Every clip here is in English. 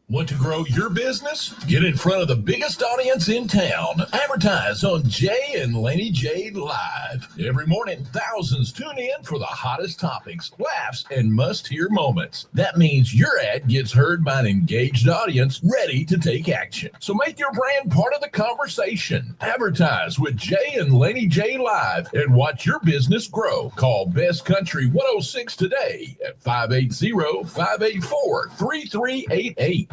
Want to grow your business? Get in front of the biggest audience in town. Advertise on Jay and Laney J Live. Every morning, thousands tune in for the hottest topics, laughs, and must-hear moments. That means your ad gets heard by an engaged audience ready to take action. So make your brand part of the conversation. Advertise with Jay and Laney J Live and watch your business grow. Call Best Country 106 today at 580-584-3388.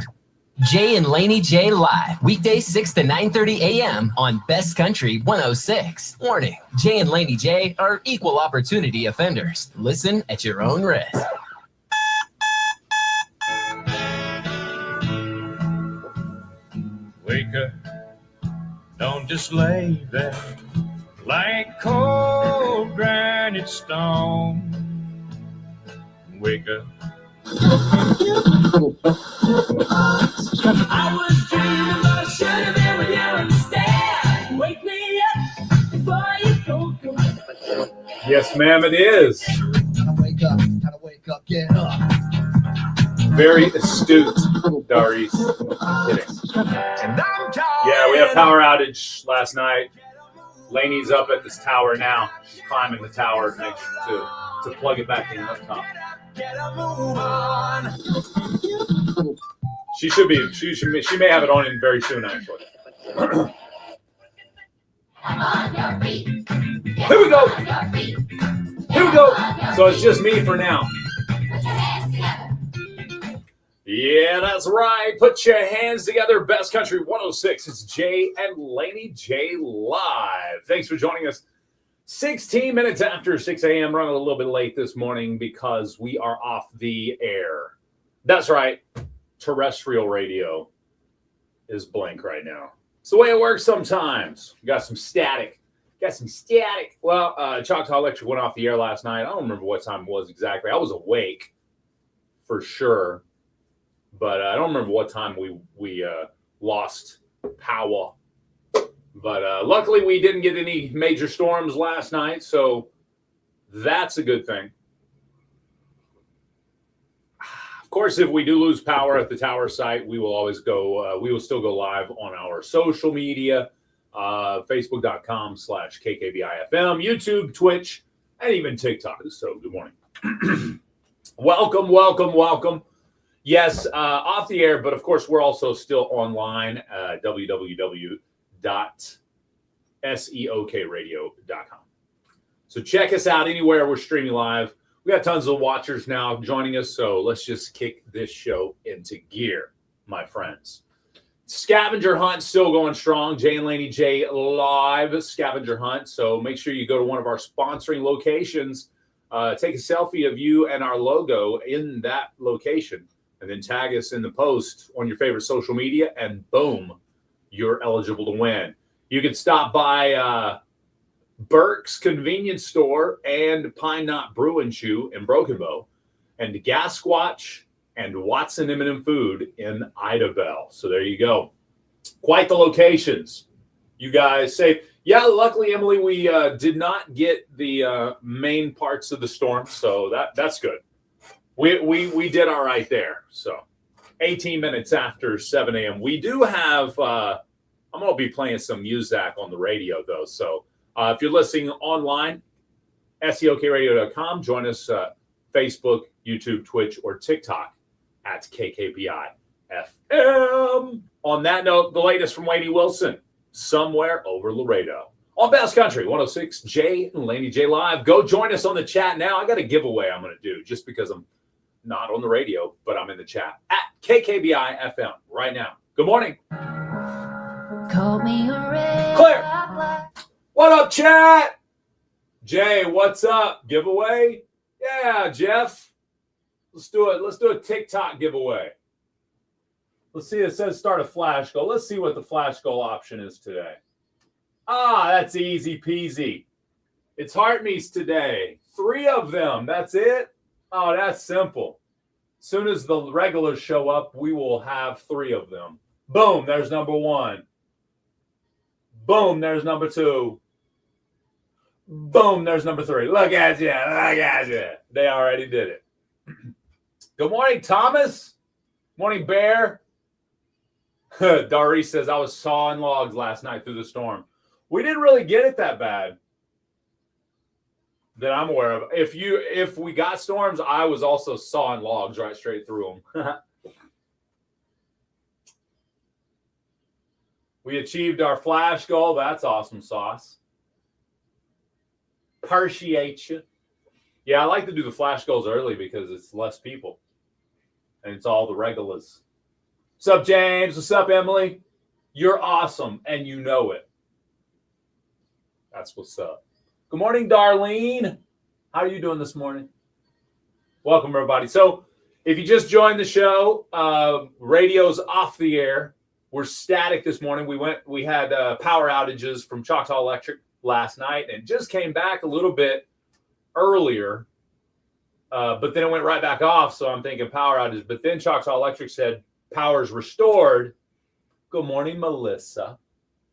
Jay and Laney J Live, weekdays 6 to 9:30 a.m. on Best Country 106. Warning, Jay and Laney J are equal opportunity offenders. Listen at your own risk. Wake up, don't just lay there like cold granite stone. Wake up. I was dreaming, but I should have been with you instead. Wake me up before you go. Yes, ma'am, it is. Gotta wake up, get up. Very astute, Doris. I'm kidding. Yeah, we had a power outage last night. Laney's up at this tower now. She's climbing the tower to plug it back in up top. She should be. She may have it on in very soon, actually. Here we go. Here we go. So it's just me for now. Yeah, that's right. Put your hands together. Best Country 106. It's Jay and Laney J Live. Thanks for joining us. 16 minutes after 6 a.m. Running a little bit late this morning because we are off the air. That's right. Terrestrial radio is blank right now. It's the way it works sometimes. You got some static. Well, Choctaw Electric went off the air last night. I don't remember what time it was exactly. I was awake for sure. But I don't remember what time we lost power. But luckily, we didn't get any major storms last night, so that's a good thing. Of course, if we do lose power at the tower site, we will always go. We will still go live on our social media, Facebook.com/KKBIFM, YouTube, Twitch, and even TikTok. So good morning. Welcome. Yes, off the air, but of course, we're also still online at www.seokradio.com. So check us out anywhere we're streaming live. We got tons of watchers now joining us, so let's just kick this show into gear, my friends. Scavenger hunt still going strong. Jay and Laney J Live scavenger hunt. So make sure you go to one of our sponsoring locations, take a selfie of you and our logo in that location, and then tag us in the post on your favorite social media, and boom, you're eligible to win. You can stop by Burke's Convenience Store and Pine Knot Brew and Chew in Broken Bow, and Gasquatch and Watson M&M Food in Idabel. So there you go. Quite the locations. You guys safe. Yeah, luckily, Emily, we did not get the main parts of the storm, so that's good. We did all right there. So 18 minutes after 7 a.m. We do have, I'm going to be playing some music on the radio, though. So if you're listening online, seokradio.com, join us Facebook, YouTube, Twitch, or TikTok at KKBI FM. On that note, the latest from Laney Wilson, Somewhere Over Laredo. On Best Country 106, Jay and Laney J Live. Go join us on the chat now. I got a giveaway I'm going to do just because I'm not on the radio, but I'm in the chat at KKBI FM right now. Good morning. Call me a red Claire. What up, chat? Jay, what's up? Giveaway? Yeah, Jeff. Let's do it. Let's do a TikTok giveaway. Let's see. It says start a flash goal. Let's see what the flash goal option is today. That's easy peasy. It's heart meets today. 3 of them. That's it. Oh, that's simple. As soon as the regulars show up, we will have 3 of them. Boom, there's number 1. Boom, there's number 2. Boom, there's number 3. Look at you. They already did it. Good morning, Thomas. Morning, Bear. Dari says, I was sawing logs last night through the storm. We didn't really get it that bad that I'm aware of. If we got storms, I was also sawing logs right straight through them. We achieved our flash goal. That's awesome sauce. Appreciate you. Yeah, I like to do the flash goals early because it's less people. And it's all the regulars. What's up, James? What's up, Emily? You're awesome, and you know it. That's what's up. Good morning, Darlene. How are you doing this morning? Welcome, everybody. So if you just joined the show, radio's off the air. We're static this morning. We had power outages from Choctaw Electric last night and just came back a little bit earlier, but then it went right back off. So I'm thinking power outage. But then Choctaw Electric said power's restored. Good morning, Melissa.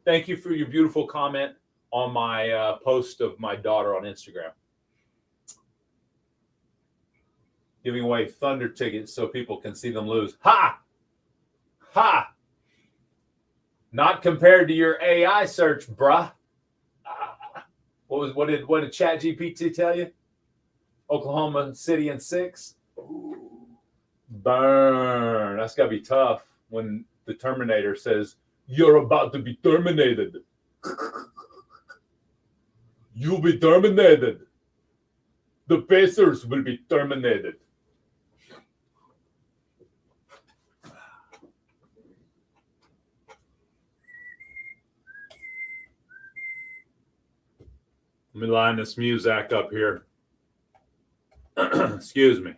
Thank you for your beautiful comment on my post of my daughter on Instagram. Giving away Thunder tickets so people can see them lose. Ha! Ha! Not compared to your AI search, bruh. What did ChatGPT tell you? Oklahoma City in 6. Burn. That's gotta be tough when the Terminator says, "You're about to be terminated. You'll be terminated. The Pacers will be terminated." Let me line this music up here. Excuse me.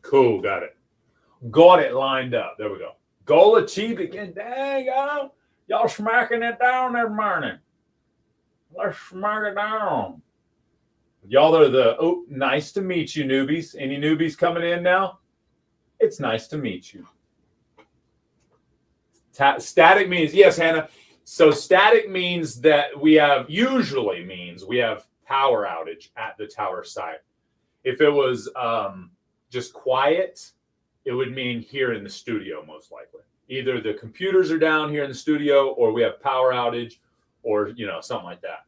Cool, got it. Got it lined up. There we go. Goal achieved again. Dang, y'all smacking it down there, morning. Let's smack it down. Y'all are nice to meet you, newbies. Any newbies coming in now? It's nice to meet you. Static means, yes, Hannah. So static means that usually means we have power outage at the tower site. If it was just quiet, it would mean here in the studio, most likely. Either the computers are down here in the studio or we have power outage or, something like that.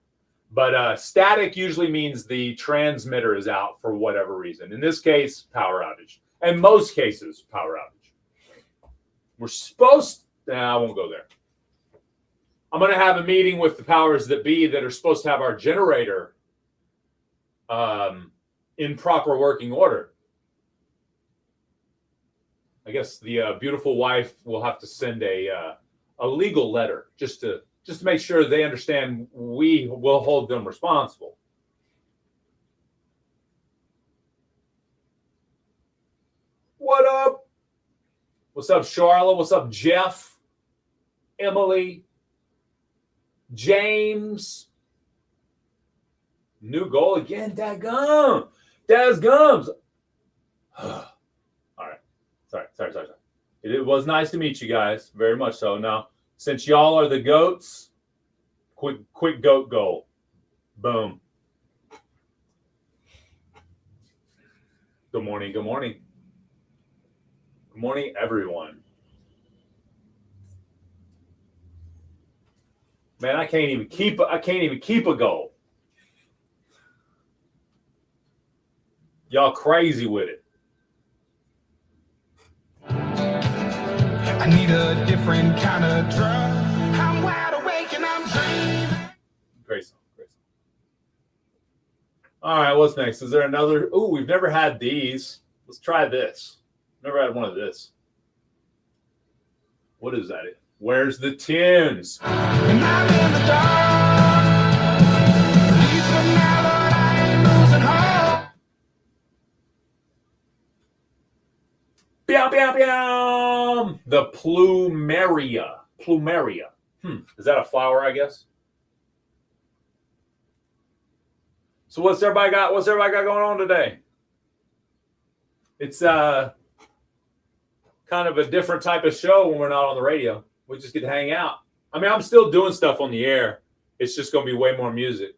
But static usually means the transmitter is out for whatever reason. In this case, power outage. And most cases, power outage. We're supposed I won't go there. I'm going to have a meeting with the powers that be that are supposed to have our generator in proper working order. I guess the beautiful wife will have to send a legal letter just to make sure they understand we will hold them responsible. What up? What's up, Charlotte? What's up, Jeff? Emily? James? New goal again? Dadgum. Dadgums. All right. Sorry. It was nice to meet you guys. Very much so. Now, since y'all are the goats, quick goat goal. Boom. Good morning. Good morning, everyone. Man, I can't even keep a goal. Y'all crazy with it. I need a different kind of drug. I'm wide awake and I'm dreaming. Great song. All right, what's next? Is there another? Ooh, we've never had these. Let's try this. Never had one of this. What is that? Where's the tunes? And I'm in the dark. Please from now, Lord, I ain't losing hope. Pew, pew, pew. The plumeria. Is that a flower, I guess? So what's everybody got going on today? It's kind of a different type of show when we're not on the radio. We just get to hang out. I mean, I'm still doing stuff on the air. It's just going to be way more music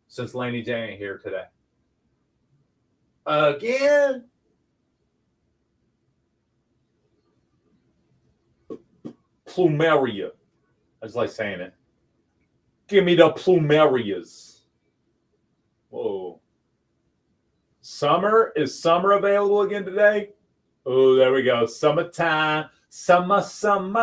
since Laney J ain't here today. Again. Plumeria. I just like saying it. Give me the plumerias. Whoa. Summer? Is summer available again today? Oh, there we go. Summertime. Summertime.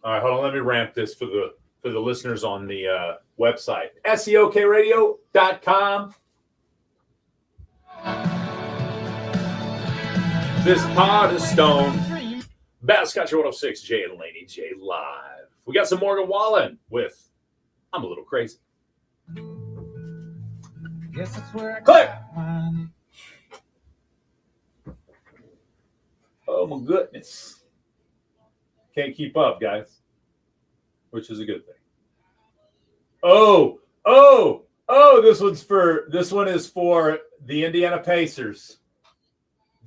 All right, hold on. Let me ramp this for the listeners on the website. SEOKradio.com. This heart is stone. Bass Country 106, Jay and Laney J live. We got some Morgan Wallen with I'm a Little Crazy. Guess that's where I Click. got mine. Oh my goodness. Can't keep up, guys. Which is a good thing. Oh, this one is for the Indiana Pacers.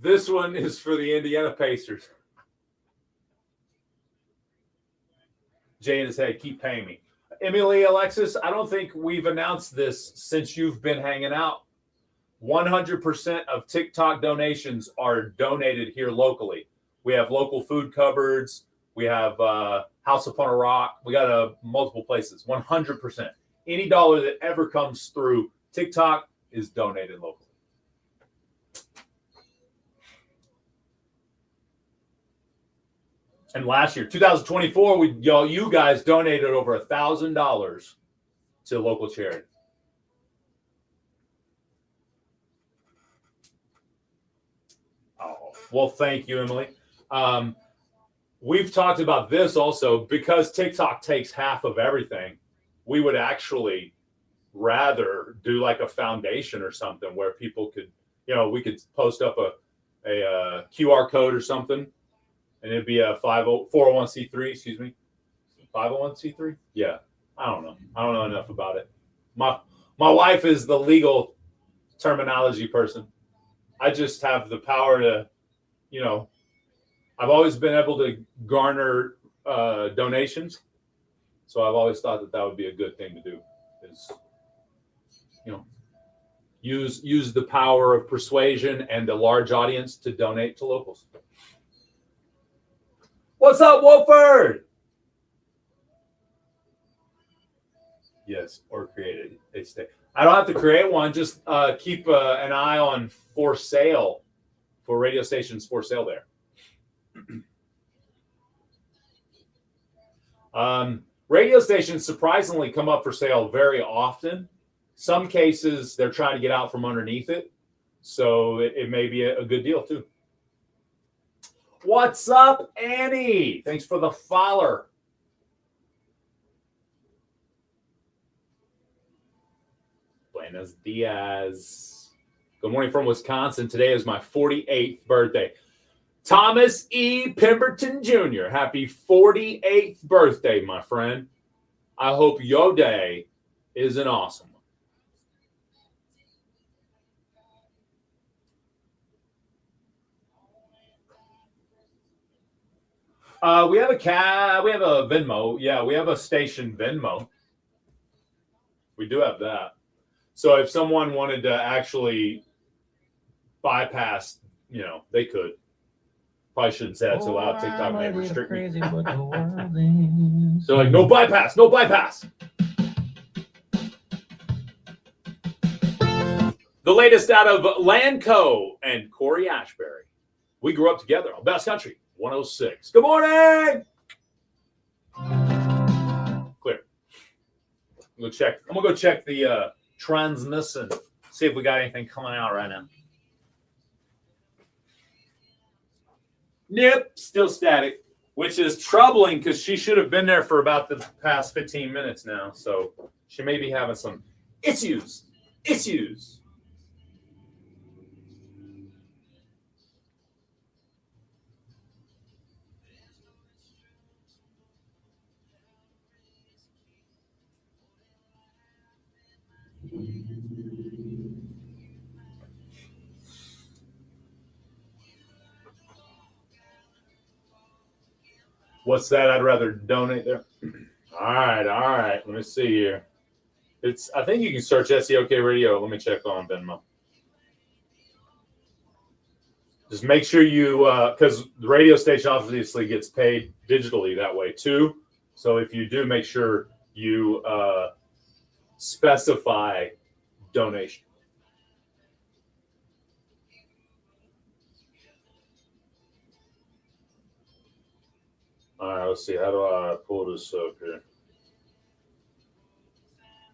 This one is for the Indiana Pacers. Jay in his head, keep paying me. Emily, Alexis, I don't think we've announced this since you've been hanging out. 100% of TikTok donations are donated here locally. We have local food cupboards. We have House Upon a Rock. We got multiple places. 100%. Any dollar that ever comes through TikTok is donated locally. And last year, 2024, you guys donated over $1,000 to local charity. Oh, well, thank you, Emily. We've talked about this also because TikTok takes half of everything. We would actually rather do like a foundation or something where people could, we could post up a QR code or something. And it'd be a 401c3, excuse me. 501c3? Yeah. I don't know. I don't know enough about it. My wife is the legal terminology person. I just have the power to, I've always been able to garner donations. So I've always thought that would be a good thing to do is, use the power of persuasion and a large audience to donate to locals. What's up, Wolford? Yes, or created. They stay. I don't have to create one. Just keep an eye on for sale, for radio stations for sale there. Radio stations surprisingly come up for sale very often. Some cases, they're trying to get out from underneath it. So it may be a good deal, too. What's up, Annie? Thanks for the follower. Buenos dias. Good morning from Wisconsin. Today is my 48th birthday. Thomas E. Pemberton Jr., happy 48th birthday, my friend. I hope your day is an awesome one. We have a Venmo. Yeah, we have a station Venmo. We do have that. So if someone wanted to actually bypass, they could. Probably shouldn't say that too loud. TikTok may restrict me. So like, no bypass, no bypass. The latest out of Lanco and Corey Ashbury. We grew up together on Bass Country 106. Good morning. Clear. I'm gonna go check the transmission. See if we got anything coming out right now. Nope, still static, which is troubling because she should have been there for about the past 15 minutes now. So she may be having some issues. What's that? I'd rather donate there. All right. Let me see here. I think you can search SEOK Radio. Let me check on Venmo. Just make sure you, because the radio station obviously gets paid digitally that way too. So if you do, make sure you specify donation. All right, let's see. How do I pull this up here?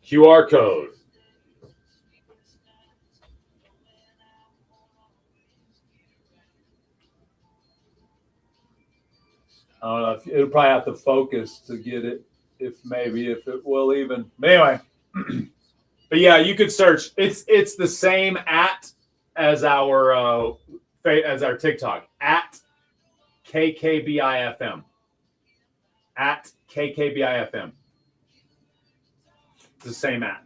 QR code. I don't know if it'll probably have to focus to get it, if it will even. But anyway, but yeah, you could search. It's the same as our TikTok at KKBIFM. At KKBIFM. It's the same at.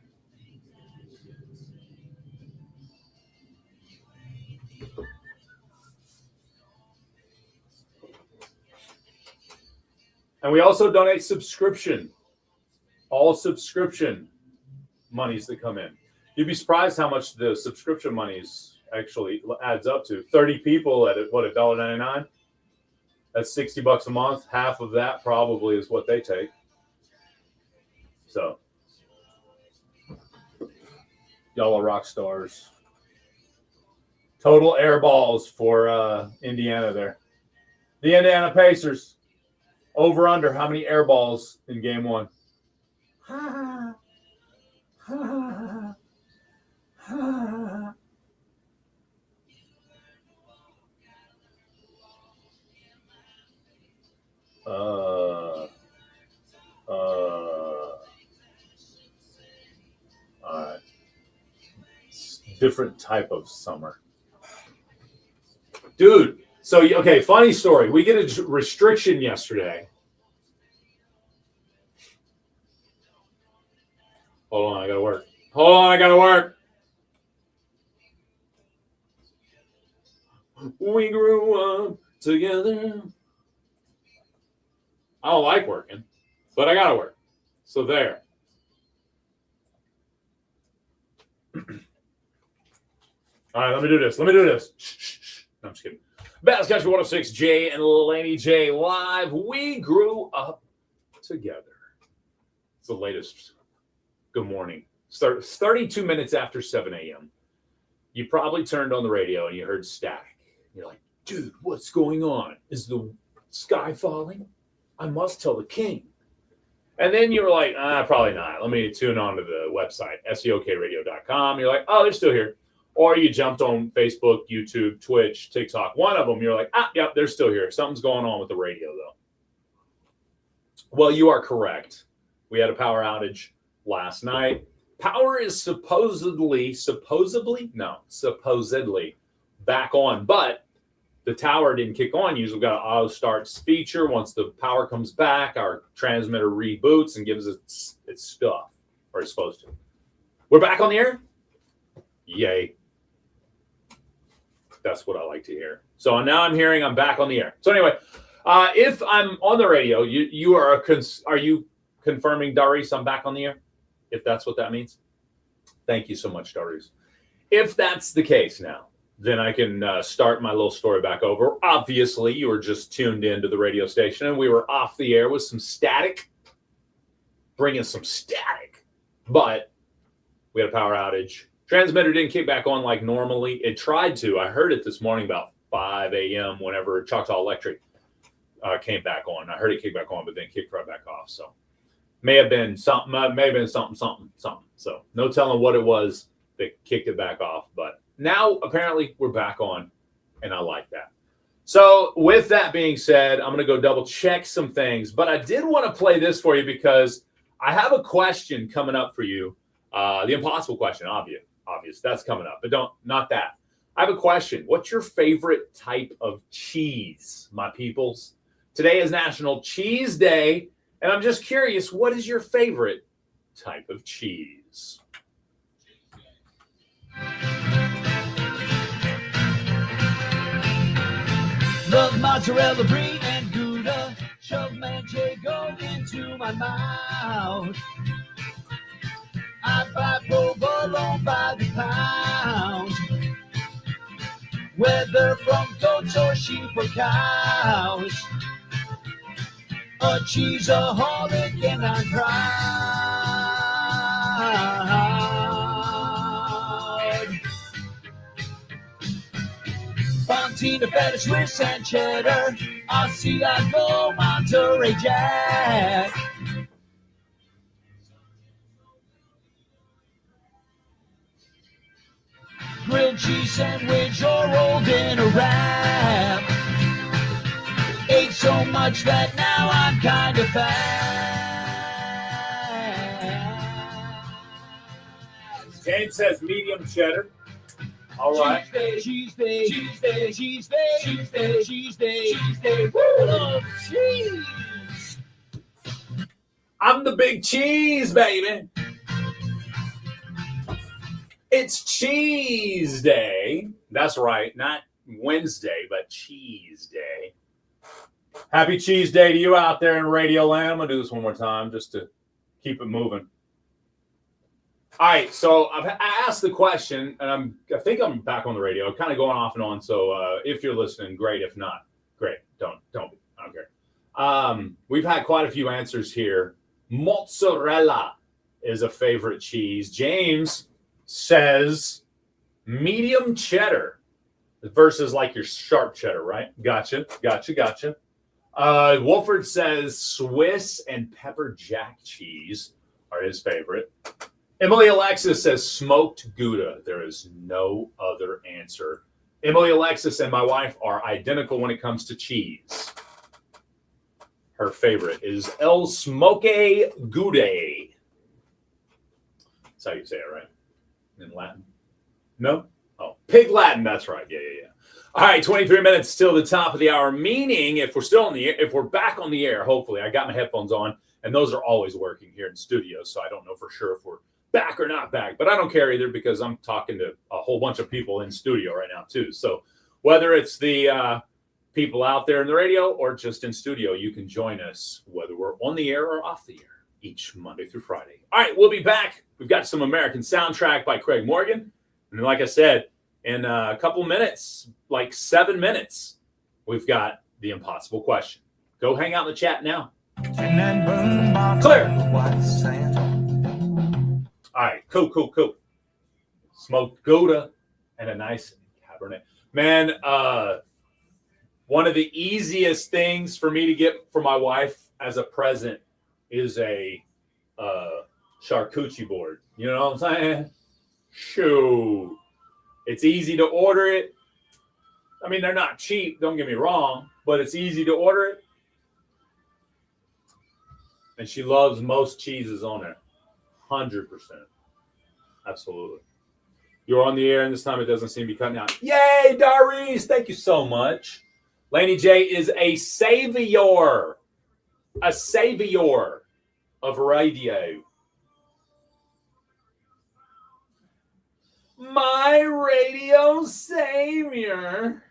And we also donate subscription. All subscription monies that come in. You'd be surprised how much the subscription monies actually adds up to. 30 people at what, $1.99? That's $60 a month. Half of that probably is what they take. So y'all are rock stars. Total air balls for Indiana there. The Indiana Pacers. Over under how many air balls in game one? All right. Different type of summer. Dude. So, okay, funny story. We get a restriction yesterday. Hold on, I gotta work. We grew up together. I don't like working, but I gotta work. So there. All right, let me do this. Shh. No, I'm just kidding. Bass Country 106, Jay and Laney J live. We grew up together. It's the latest. Good morning. 32 minutes after 7 a.m. You probably turned on the radio and you heard static. You're like, dude, what's going on? Is the sky falling? I must tell the king. And then you were like, probably not. Let me tune on to the website, seokradio.com. You're like, oh, they're still here. Or you jumped on Facebook, YouTube, Twitch, TikTok. One of them, you're like, yep, they're still here. Something's going on with the radio, though. Well, you are correct. We had a power outage last night. Power is supposedly back on, but the tower didn't kick on. Usually got an auto starts feature. Once the power comes back, our transmitter reboots and gives its stuff, or it's supposed to. We're back on the air. Yay. That's what I like to hear. So now I'm back on the air. So anyway, if I'm on the radio, are you confirming, Darius, I'm back on the air? If that's what that means. Thank you so much, Darius. If that's the case now, then I can start my little story back over. Obviously, you were just tuned into the radio station, and we were off the air with some static, bringing some static. But we had a power outage. Transmitter didn't kick back on like normally. It tried to. I heard it this morning about 5 a.m. whenever Choctaw Electric came back on. I heard it kick back on, but then kicked right back off. So may have been something. So no telling what it was that kicked it back off. But now apparently we're back on, and I like that. So with that being said, I'm going to go double check some things. But I did want to play this for you because I have a question coming up for you. The impossible question, obvious. That's coming up, but not that. I have a question. What's your favorite type of cheese, my peoples? Today is National Cheese Day, and I'm just curious, what is your favorite type of cheese? Love mozzarella, brie, and Gouda. Shove manchego into my mouth. I buy provolone by the pound. Whether from goats or sheep or cows, a cheeseaholic and I'm proud. Fontina, feta, Swiss, and cheddar, Asiago, Monterey Jack. Grilled cheese sandwich or rolled in a wrap. Ate so much that now I'm kind of fat. Jane says medium cheddar. All right. Cheese day, cheese day, cheese day, cheese day, cheese day, cheese day. Woo! I love cheese. I'm the big cheese, baby. It's Cheese Day. That's right. Not Wednesday, but Cheese Day. Happy Cheese Day to you out there in Radio Land. I'm going to do this one more time just to keep it moving. All right, so I asked the question, and I think I'm back on the radio, kind of going off and on. So if you're listening, great. If not, great. Don't be. I don't care. We've had quite a few answers here. Mozzarella is a favorite cheese. James says medium cheddar versus like your sharp cheddar, right? Gotcha. Wolford says Swiss and pepper jack cheese are his favorite. Emily Alexis says smoked Gouda. There is no other answer. Emily Alexis and my wife are identical when it comes to cheese. Her favorite is El Smoke Gouda. That's how you say it, right? In Latin? No? Oh, Pig Latin. That's right. Yeah. All right, 23 minutes till the top of the hour, meaning if we're still on the air, if we're back on the air, hopefully, I got my headphones on, and those are always working here in studio, so I don't know for sure if we're back or not back, but I don't care either because I'm talking to a whole bunch of people in studio right now too. So whether it's the people out there in the radio or just in studio, you can join us whether we're on the air or off the air each Monday through Friday. All right, we'll be back. We've got some American Soundtrack by Craig Morgan. And like I said, in a couple minutes, like 7 minutes, we've got the impossible question. Go hang out in the chat now. Clear. All right, cool. Smoked Gouda and a nice Cabernet. Man, one of the easiest things for me to get for my wife as a present is a charcuterie board. You know what I'm saying? Shoot. It's easy to order it. I mean, they're not cheap, don't get me wrong, but it's easy to order it. And she loves most cheeses on there. 100%. Absolutely. You're on the air, and this time it doesn't seem to be cutting out. Yay, Darius! Thank you so much. Laney J is a savior of radio. My radio savior.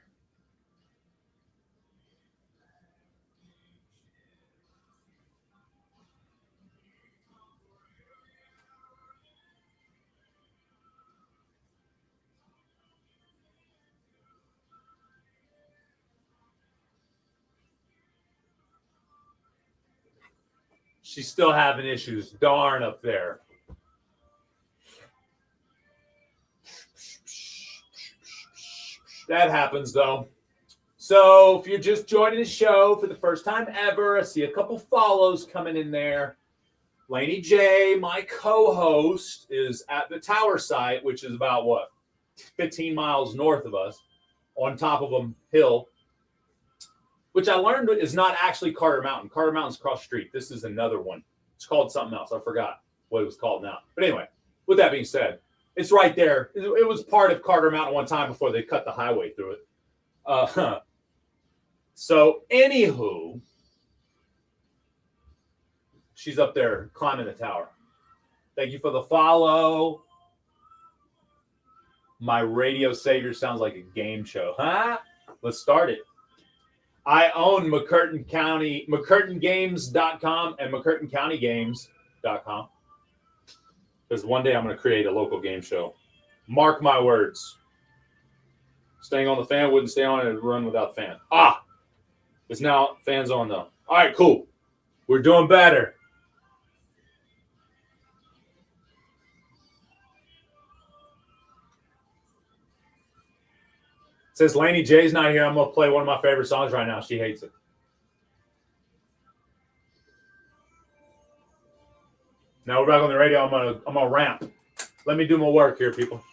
She's still having issues. Darn up there. That happens, though. So if you're just joining the show for the first time ever, I see a couple follows coming in there. Laney J, my co-host, is at the Tower site, which is about, 15 miles north of us, on top of a hill, which I learned is not actually Carter Mountain. Carter Mountain's across the street. This is another one. It's called something else. I forgot what it was called now. But anyway, with that being said, it's right there. It was part of Carter Mountain one time before they cut the highway through it. So, anywho, she's up there climbing the tower. Thank you for the follow. My radio savior sounds like a game show. Huh? Let's start it. I own McCurtain Games.com and McCurtain County Games.com. Because one day I'm going to create a local game show. Mark my words. Staying on the fan wouldn't stay on and run without fan. It's now fans on though. All right, cool. We're doing better. Since Laney J's not here, I'm going to play one of my favorite songs right now. She hates it. Now we're back on the radio. I'm gonna ramp. Let me do my work here, people.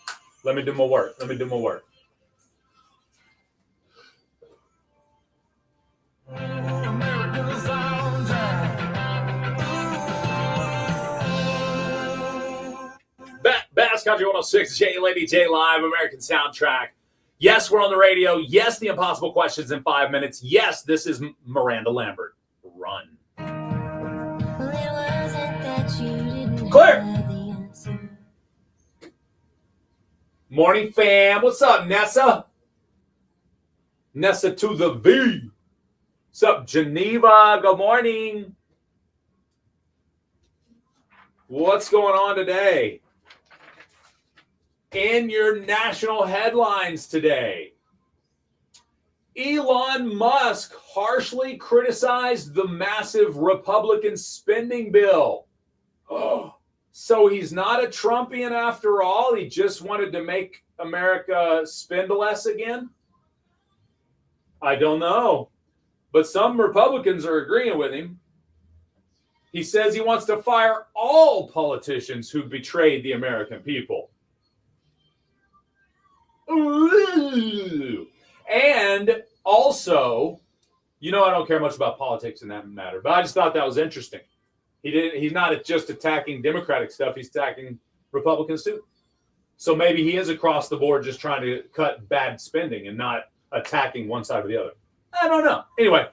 Let me do my work. Bass Country 106, Jay and Laney J live, American Soundtrack. Yes, we're on the radio. Yes, the impossible questions in 5 minutes. Yes, this is Miranda Lambert. Run. Clear. Morning, fam. What's up, Nessa? Nessa to the V. What's up, Geneva? Good morning. What's going on today? In your national headlines today, Elon Musk harshly criticized the massive Republican spending bill. Oh, so he's not a Trumpian after all. He just wanted to make America spend less again. I don't know. But some Republicans are agreeing with him. He says he wants to fire all politicians who betrayed the American people. Ooh. And also, you know, I don't care much about politics in that matter, but I just thought that was interesting. He's not just attacking Democratic stuff. He's attacking Republicans too. So maybe he is across the board just trying to cut bad spending and not attacking one side or the other. I don't know. Anyway,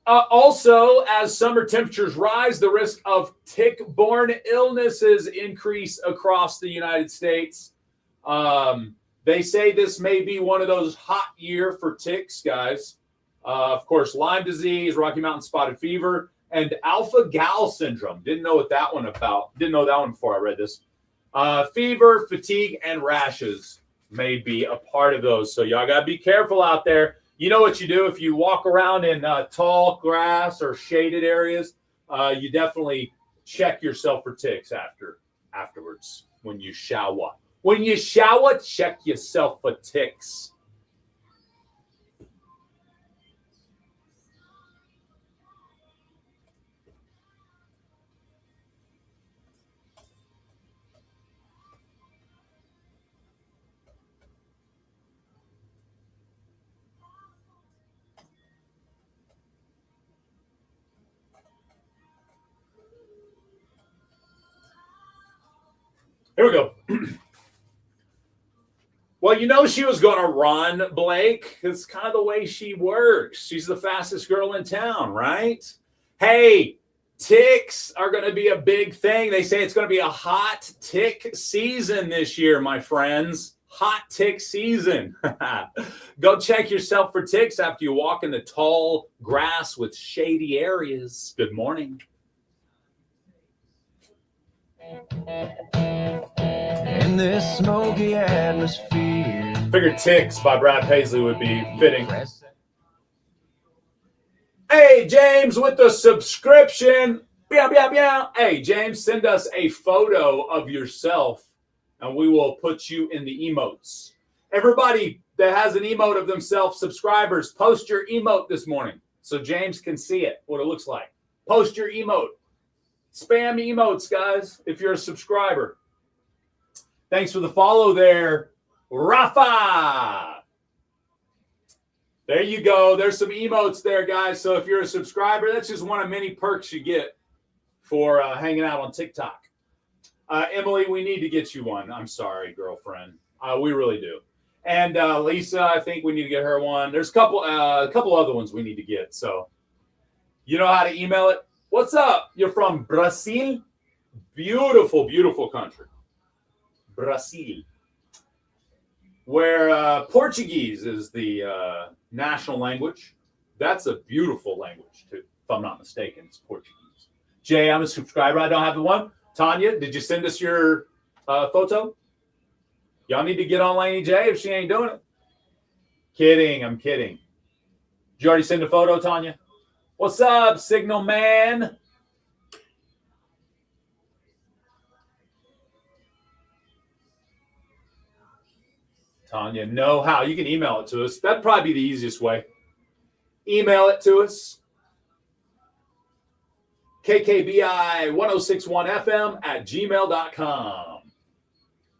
also, as summer temperatures rise, the risk of tick-borne illnesses increase across the United States. They say this may be one of those hot year for ticks, guys. Of course, Lyme disease, Rocky Mountain spotted fever, and alpha-gal syndrome. Didn't know that one before I read this. Fever, fatigue, and rashes may be a part of those. So y'all got to be careful out there. You know what you do if you walk around in tall grass or shaded areas, you definitely check yourself for ticks afterwards when you shower. When you shower, check yourself for ticks. Here we go. Well, you know she was going to run, Blake. It's kind of the way she works. She's the fastest girl in town, right? Hey, ticks are going to be a big thing. They say it's going to be a hot tick season this year, my friends. Hot tick season. Go check yourself for ticks after you walk in the tall grass with shady areas. Good morning. In this smoky atmosphere. Figured Ticks by Brad Paisley would be fitting. Hey, James with the subscription. Hey, James, send us a photo of yourself and we will put you in the emotes. Everybody that has an emote of themselves, subscribers, post your emote this morning so James can see it, what it looks like. Post your emote. Spam emotes, guys, if you're a subscriber. Thanks for the follow there, Rafa. There you go. There's some emotes there, guys. So if you're a subscriber, that's just one of many perks you get for hanging out on TikTok. Emily, we need to get you one. I'm sorry, girlfriend. We really do. And Lisa, I think we need to get her one. There's a couple other ones we need to get. So you know how to email it. What's up? You're from Brazil? Beautiful, beautiful country. Brazil. Where Portuguese is the national language. That's a beautiful language, too. If I'm not mistaken, it's Portuguese. Jay, I'm a subscriber. I don't have the one. Tanya, did you send us your photo? Y'all need to get on Laney J if she ain't doing it. Kidding. I'm kidding. Did you already send a photo, Tanya? What's up, Signal Man? Tanya, know how. You can email it to us. That'd probably be the easiest way. Email it to us. kkbi1061fm@gmail.com.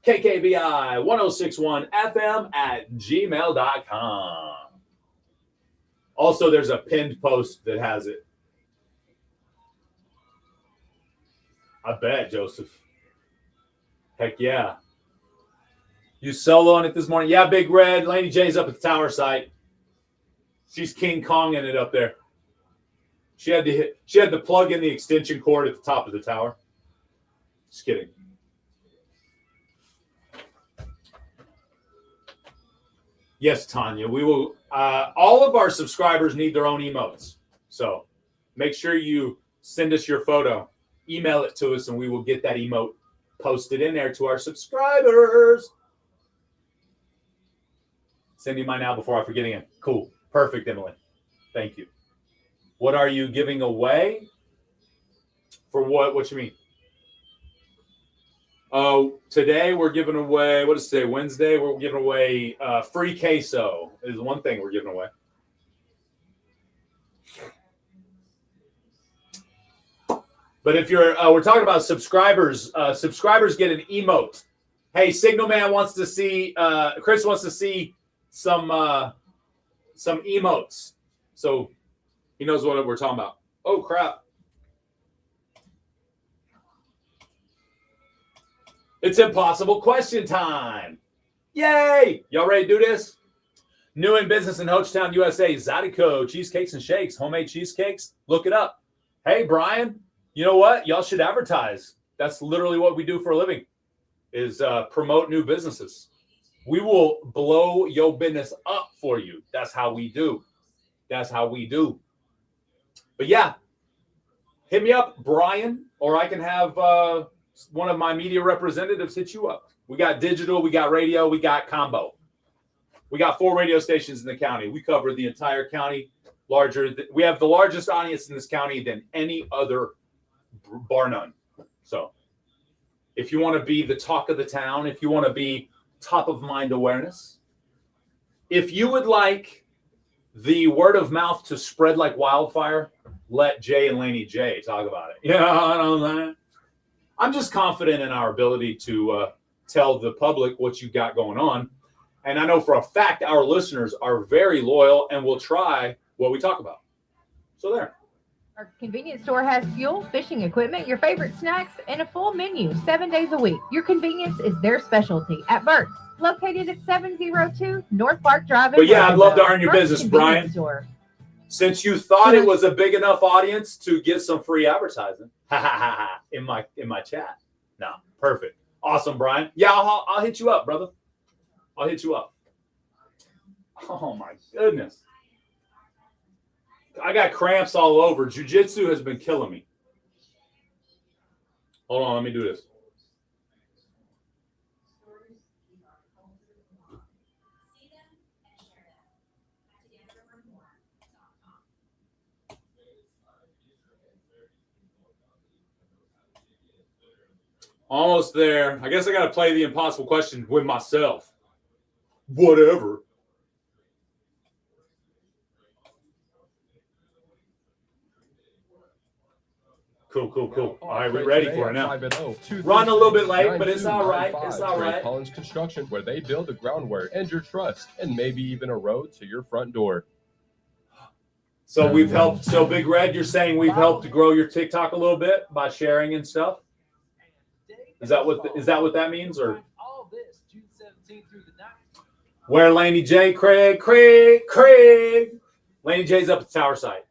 kkbi1061fm@gmail.com. Also, there's a pinned post that has it. I bet, Joseph. Heck yeah. You soloing it this morning? Yeah, Big Red. Laney J's up at the tower site. She's King Konging it up there. She had to plug in the extension cord at the top of the tower. Just kidding. Yes, Tanya. We will. All of our subscribers need their own emotes. So make sure you send us your photo. Email it to us, and we will get that emote posted in there to our subscribers. Sending mine now before I forget again. Cool. Perfect, Emily. Thank you. What are you giving away? For what? What you mean? Oh, today we're giving away, what is today? Wednesday? We're giving away free queso is one thing we're giving away. But if you're, we're talking about subscribers. Subscribers get an emote. Hey, Signal Man wants to see, Chris wants to see some emotes. So he knows what we're talking about. Oh, crap. It's impossible question time. Yay! Y'all ready to do this? New in business in Hochtown, USA. Zydeco Cheesecakes and Shakes. Homemade cheesecakes. Look it up. Hey, Brian, you know what? Y'all should advertise. That's literally what we do for a living, is promote new businesses. We will blow your business up for you. That's how we do. That's how we do. But yeah, hit me up, Brian, or I can have one of my media representatives hit you up. We got digital, we got radio, we got combo. We got 4 radio stations in the county. We cover the entire county. We have the largest audience in this county than any other, bar none. So if you want to be the talk of the town, if you want to be top of mind awareness, if you would like the word of mouth to spread like wildfire, let Jay and Laney J talk about it. Yeah, I know that. I'm just confident in our ability to tell the public what you got going on. And I know for a fact our listeners are very loyal and will try what we talk about. So there. Our convenience store has fuel, fishing equipment, your favorite snacks, and a full menu 7 days a week. Your convenience is their specialty at Burt's, located at 702 North Park Drive. But yeah, I'd love to earn your Burt's business, Brian. Store. Since you thought it was a big enough audience to get some free advertising, in my chat. No, perfect, awesome, Brian. Yeah, I'll hit you up, brother. I'll hit you up. Oh my goodness, I got cramps all over. Jiu-jitsu has been killing me. Hold on, let me do this. Almost there. I guess I got to play the impossible question with myself. Whatever. Cool. All right, we're ready for it now. Run a little bit late, but it's all right. It's all right. Collins Construction, where they build the groundwork and your trust, and maybe even a road to your front door. So we've helped. So Big Red, you're saying we've helped to grow your TikTok a little bit by sharing and stuff? Is that what that means, or where Laney J, Craig? Laney J's up at the tower site.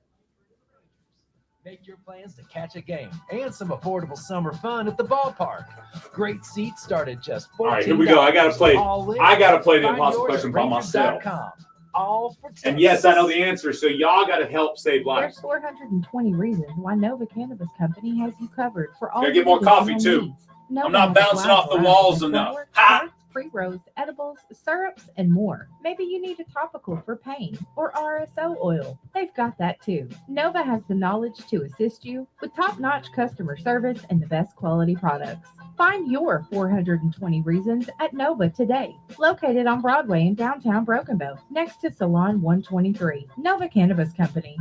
Make your plans to catch a game and some affordable summer fun at the ballpark. Great seats start at just $14. All right, here we go. I gotta play the impossible question by myself. And yes, I know the answer, so y'all got to help save lives. There's 420 reasons why Nova Cannabis Company has you covered for all. Gotta get more coffee too. Nova I'm not has bouncing wide off the variety walls of enough. flowers, Ha! tarts, pre-rolls, edibles, syrups, and more. Maybe you need a topical for pain or RSO oil. They've got that too. Nova has the knowledge to assist you with top-notch customer service and the best quality products. Find your 420 reasons at Nova today. Located on Broadway in downtown Broken Bow, next to Salon 123. Nova Cannabis Company.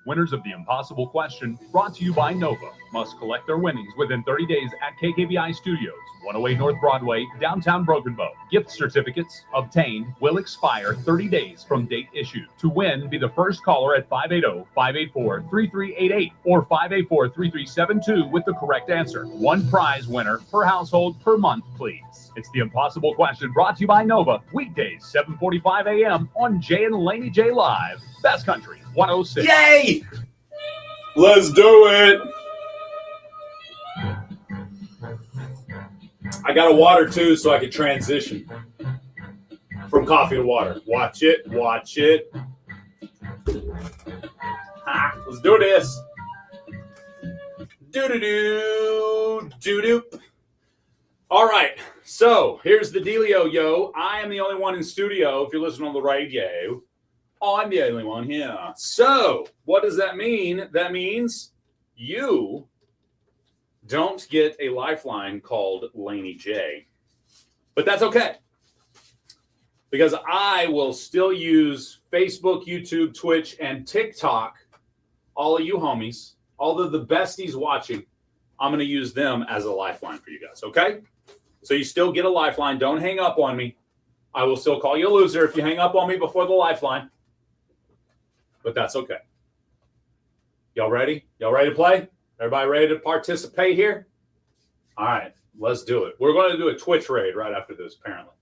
Winners of the Impossible Question, brought to you by Nova, must collect their winnings within 30 days at KKVI Studios, 108 North Broadway, downtown Broken Bow. Gift certificates obtained will expire 30 days from date issued. To win, be the first caller at 580-584-3388 or 584-3372 with the correct answer. One prize winner per household per month, please. It's the Impossible Question, brought to you by Nova, weekdays, 7:45 a.m. on Jay and Laney J Live. Best Country 106. Yay! Let's do it. I got a water too, so I can transition from coffee to water. Watch it. Watch it. Ha, let's do this. Do-do-do. Do-do. All right. So here's the dealio, yo. I am the only one in studio if you're listening on the radio. I'm the only one here. So, what does that mean? That means you don't get a lifeline called Laney J. But that's okay. Because I will still use Facebook, YouTube, Twitch, and TikTok. All of you homies, all of the besties watching, I'm going to use them as a lifeline for you guys, okay? So you still get a lifeline. Don't hang up on me. I will still call you a loser if you hang up on me before the lifeline. But that's okay. Y'all ready? Y'all ready to play? Everybody ready to participate here? All right, let's do it. We're going to do a Twitch raid right after this, apparently.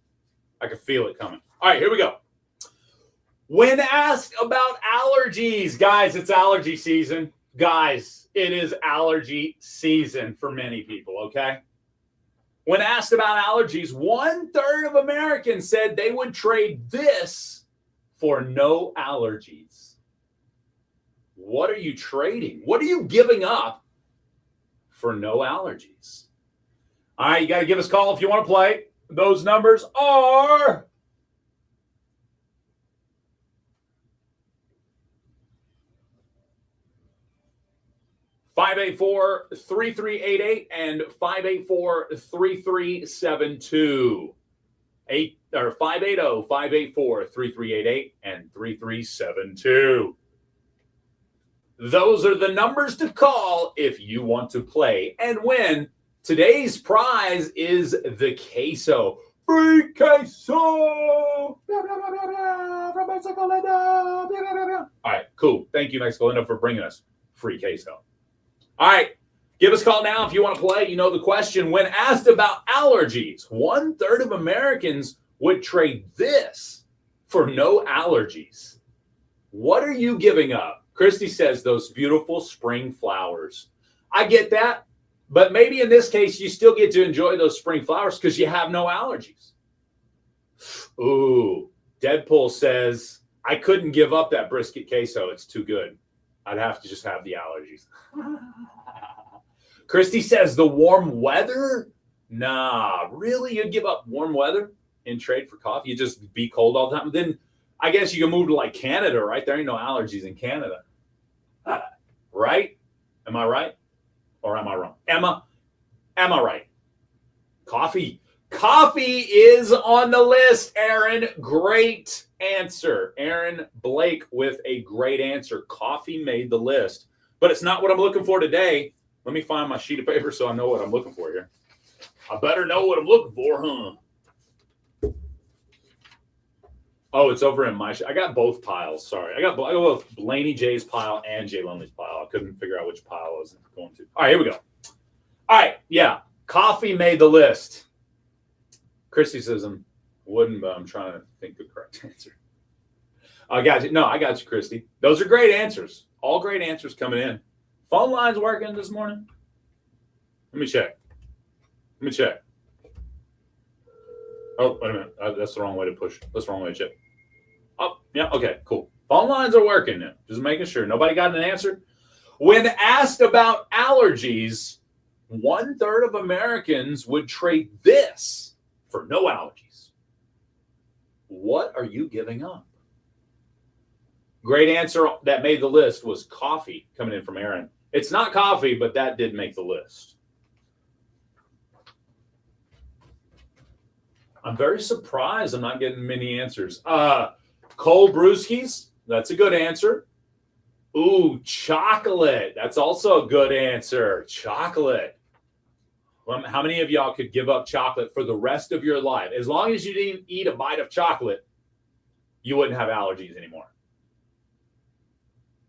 I can feel it coming. All right, here we go. When asked about allergies, guys, it's allergy season. Guys, it is allergy season for many people, okay? When asked about allergies, 1/3 of Americans said they would trade this for no allergies. What are you trading? What are you giving up for no allergies? All right, you got to give us a call if you want to play. Those numbers are 584-3388 and 584-3372. 580-584-3388 and 3372. Those are the numbers to call if you want to play and win. Today's prize is the queso. Free queso! All right, cool. Thank you, Mexico Linda, for bringing us free queso. All right, give us a call now if you want to play. You know the question. When asked about allergies, 1/3 of Americans would trade this for no allergies. What are you giving up? Christy says those beautiful spring flowers. I get that, but maybe in this case, you still get to enjoy those spring flowers because you have no allergies. Ooh, Deadpool says, I couldn't give up that brisket queso. It's too good. I'd have to just have the allergies. Christy says the warm weather? Nah, really? You'd give up warm weather in trade for coffee? You just be cold all the time? Then I guess you can move to like Canada, right? There ain't no allergies in Canada. Right? Am I right? Or am I wrong? Am I right? Coffee. Coffee is on the list, Aaron. Great answer. Aaron Blake with a great answer. Coffee made the list. But it's not what I'm looking for today. Let me find my sheet of paper so I know what I'm looking for here. I better know what I'm looking for, huh? Oh, it's over in my I got both piles. Sorry. I got both Laney J's pile and Jay Lonely's pile. I couldn't figure out which pile I was going to. All right, here we go. All right, yeah. Coffee made the list. Christy says I wouldn't, but I'm trying to think the correct answer. I got you. No, I got you, Christy. Those are great answers. All great answers coming in. Phone lines working this morning? Let me check. Oh, wait a minute. That's the wrong way to push. That's the wrong way to check. Oh, yeah. Okay, cool. Phone lines are working now. Just making sure. Nobody got an answer? When asked about allergies, 1/3 of Americans would trade this for no allergies. What are you giving up? Great answer that made the list was coffee, coming in from Aaron. It's not coffee, but that did make the list. I'm very surprised I'm not getting many answers. Cold brewskis, that's a good answer. Ooh, chocolate. That's also a good answer. Chocolate. Well, how many of y'all could give up chocolate for the rest of your life? As long as you didn't eat a bite of chocolate, you wouldn't have allergies anymore.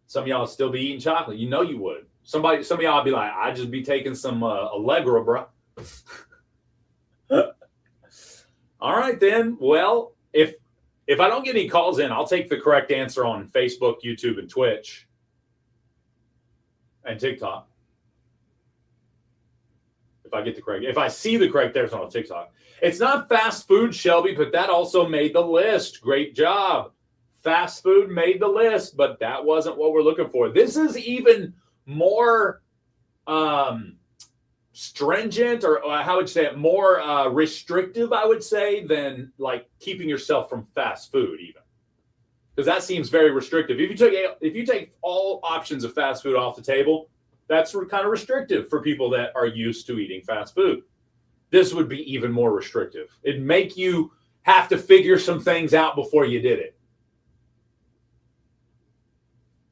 Some of y'all would still be eating chocolate. You know you would. Some of y'all would be like, I'd just be taking some Allegra, bro. All right, then. Well, if I don't get any calls in, I'll take the correct answer on Facebook, YouTube, and Twitch. And TikTok. If I see the correct answer on TikTok. It's not fast food, Shelby, but that also made the list. Great job. Fast food made the list, but that wasn't what we're looking for. This is even more stringent, or how would you say it? More restrictive, I would say, than like keeping yourself from fast food, even. Because that seems very restrictive. If you take all options of fast food off the table, that's kind of restrictive for people that are used to eating fast food. This would be even more restrictive. It'd make you have to figure some things out before you did it.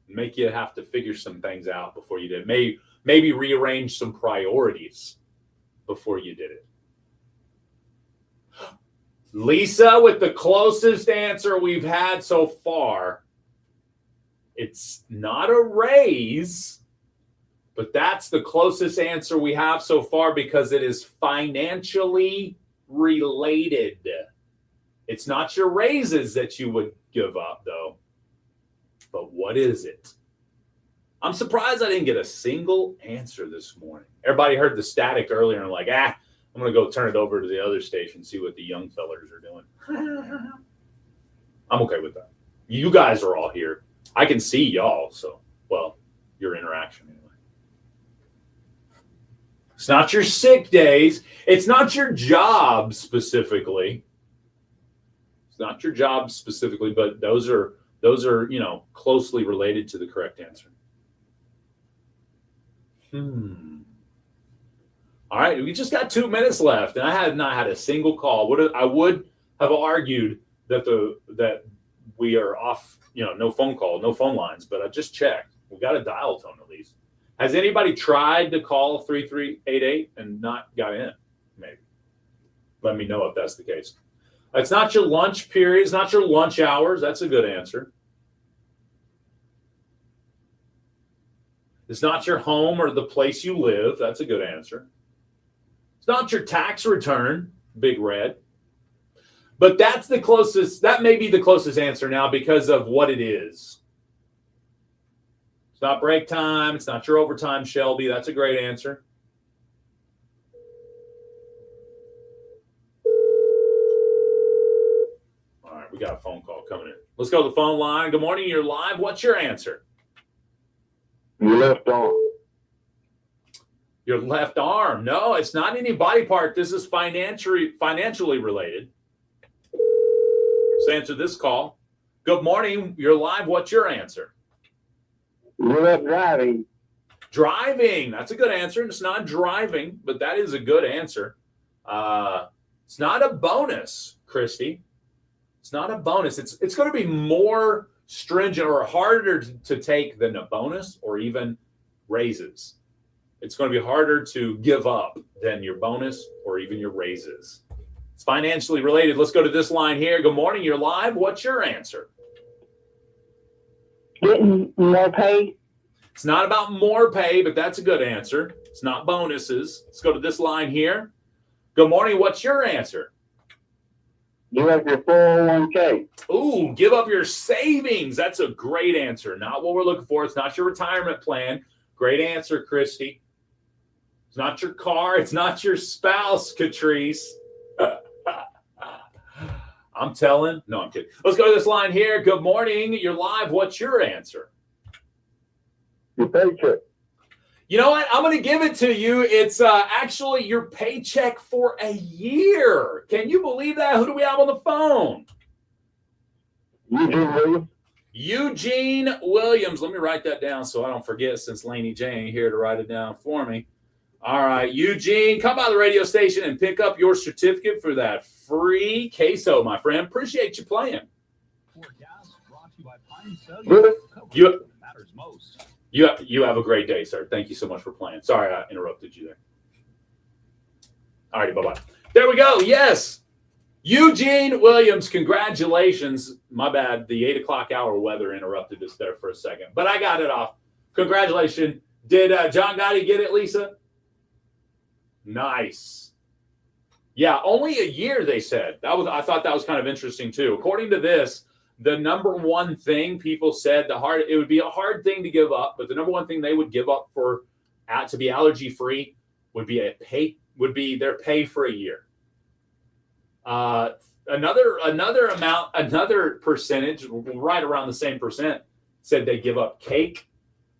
Make you have to figure some things out before you did it. Maybe rearrange some priorities before you did it. Lisa with the closest answer we've had so far. It's not a raise, but that's the closest answer we have so far because it is financially related. It's not your raises that you would give up, though. But what is it? I'm surprised I didn't get a single answer this morning. Everybody heard the static earlier and like, I'm going to go turn it over to the other station, see what the young fellers are doing. I'm okay with that. You guys are all here. I can see y'all, so, well, your interaction anyway. It's not your sick days. It's not your job specifically. It's not your job specifically, but those are, closely related to the correct answer. All right, we just got 2 minutes left, and I have not had a single call. I would have argued that we are off, no phone call, no phone lines, but I just checked. We got a dial tone at least. Has anybody tried to call 3388 and not got in? Maybe. Let me know if that's the case. It's not your lunch period. It's not your lunch hours. That's a good answer. It's not your home or the place you live. That's a good answer. It's not your tax return, big red. But that's the closest, that may be the closest answer now because of what it is. It's not break time. It's not your overtime, Shelby. That's a great answer. All right, we got a phone call coming in. Let's go to the phone line. Good morning, you're live. What's your answer? Your left arm. Your left arm. No, it's not any body part. This is financially related. Let's answer this call. Good morning. You're live. What's your answer? Your left driving. Driving. That's a good answer. It's not driving, but that is a good answer. It's not a bonus, Christy. It's not a bonus. It's going to be more stringent or harder to take than a bonus or even raises. It's going to be harder to give up than your bonus or even your raises. It's financially related. Let's go to this line here. Good morning. You're live. What's your answer? Getting more pay. It's not about more pay, but that's a good answer. It's not bonuses. Let's go to this line here. Good morning. What's your answer? Give up your 401k. Ooh, give up your savings. That's a great answer. Not what we're looking for. It's not your retirement plan. Great answer, Christy. It's not your car. It's not your spouse, Catrice. I'm telling. No, I'm kidding. Let's go to this line here. Good morning. You're live. What's your answer? Your paycheck. You know what? I'm going to give it to you. It's actually your paycheck for a year. Can you believe that? Who do we have on the phone? Eugene Williams. Eugene Williams. Let me write that down so I don't forget, since Laney J ain't here to write it down for me. All right, Eugene, come by the radio station and pick up your certificate for that free queso, my friend. Appreciate you playing. You have a great day, sir. Thank you so much for playing. Sorry I interrupted you there. All righty, bye-bye. There we go. Yes. Eugene Williams, congratulations. My bad. The 8 o'clock hour weather interrupted us there for a second, but I got it off. Congratulations. Did John Gotti get it, Lisa? Nice. Yeah, only a year, they said. I thought that was kind of interesting too. According to this, the number one thing people said it would be a hard thing to give up, but the number one thing they would give up to be allergy free would be their pay for a year. Another percentage, right around the same percent, said they give up cake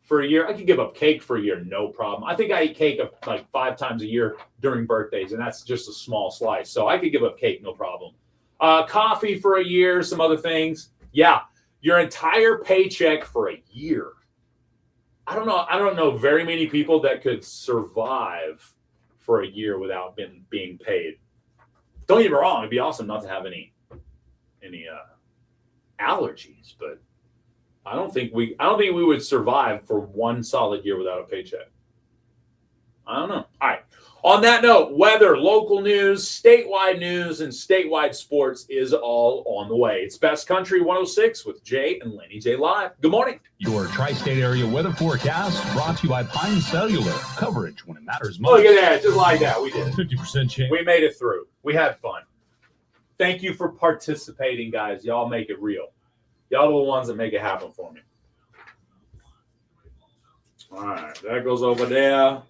for a year. I could give up cake for a year, no problem. I think I eat cake like 5 times a year during birthdays, and that's just a small slice. So I could give up cake, no problem. Coffee for a year, some other things. Yeah, your entire paycheck for a year. I don't know very many people that could survive for a year without being paid. Don't get me wrong, it'd be awesome not to have any allergies, but I don't think we would survive for one solid year without a paycheck. I don't know. All right. On that note, weather, local news, statewide news, and statewide sports is all on the way. It's Best Country 106 with Jay and Laney J live. Good morning. Your tri-state area weather forecast brought to you by Pine Cellular. Coverage when it matters most. Look at that. Just like that. We did. 50% chance. We made it through. We had fun. Thank you for participating, guys. Y'all make it real. Y'all are the ones that make it happen for me. All right. That goes over there.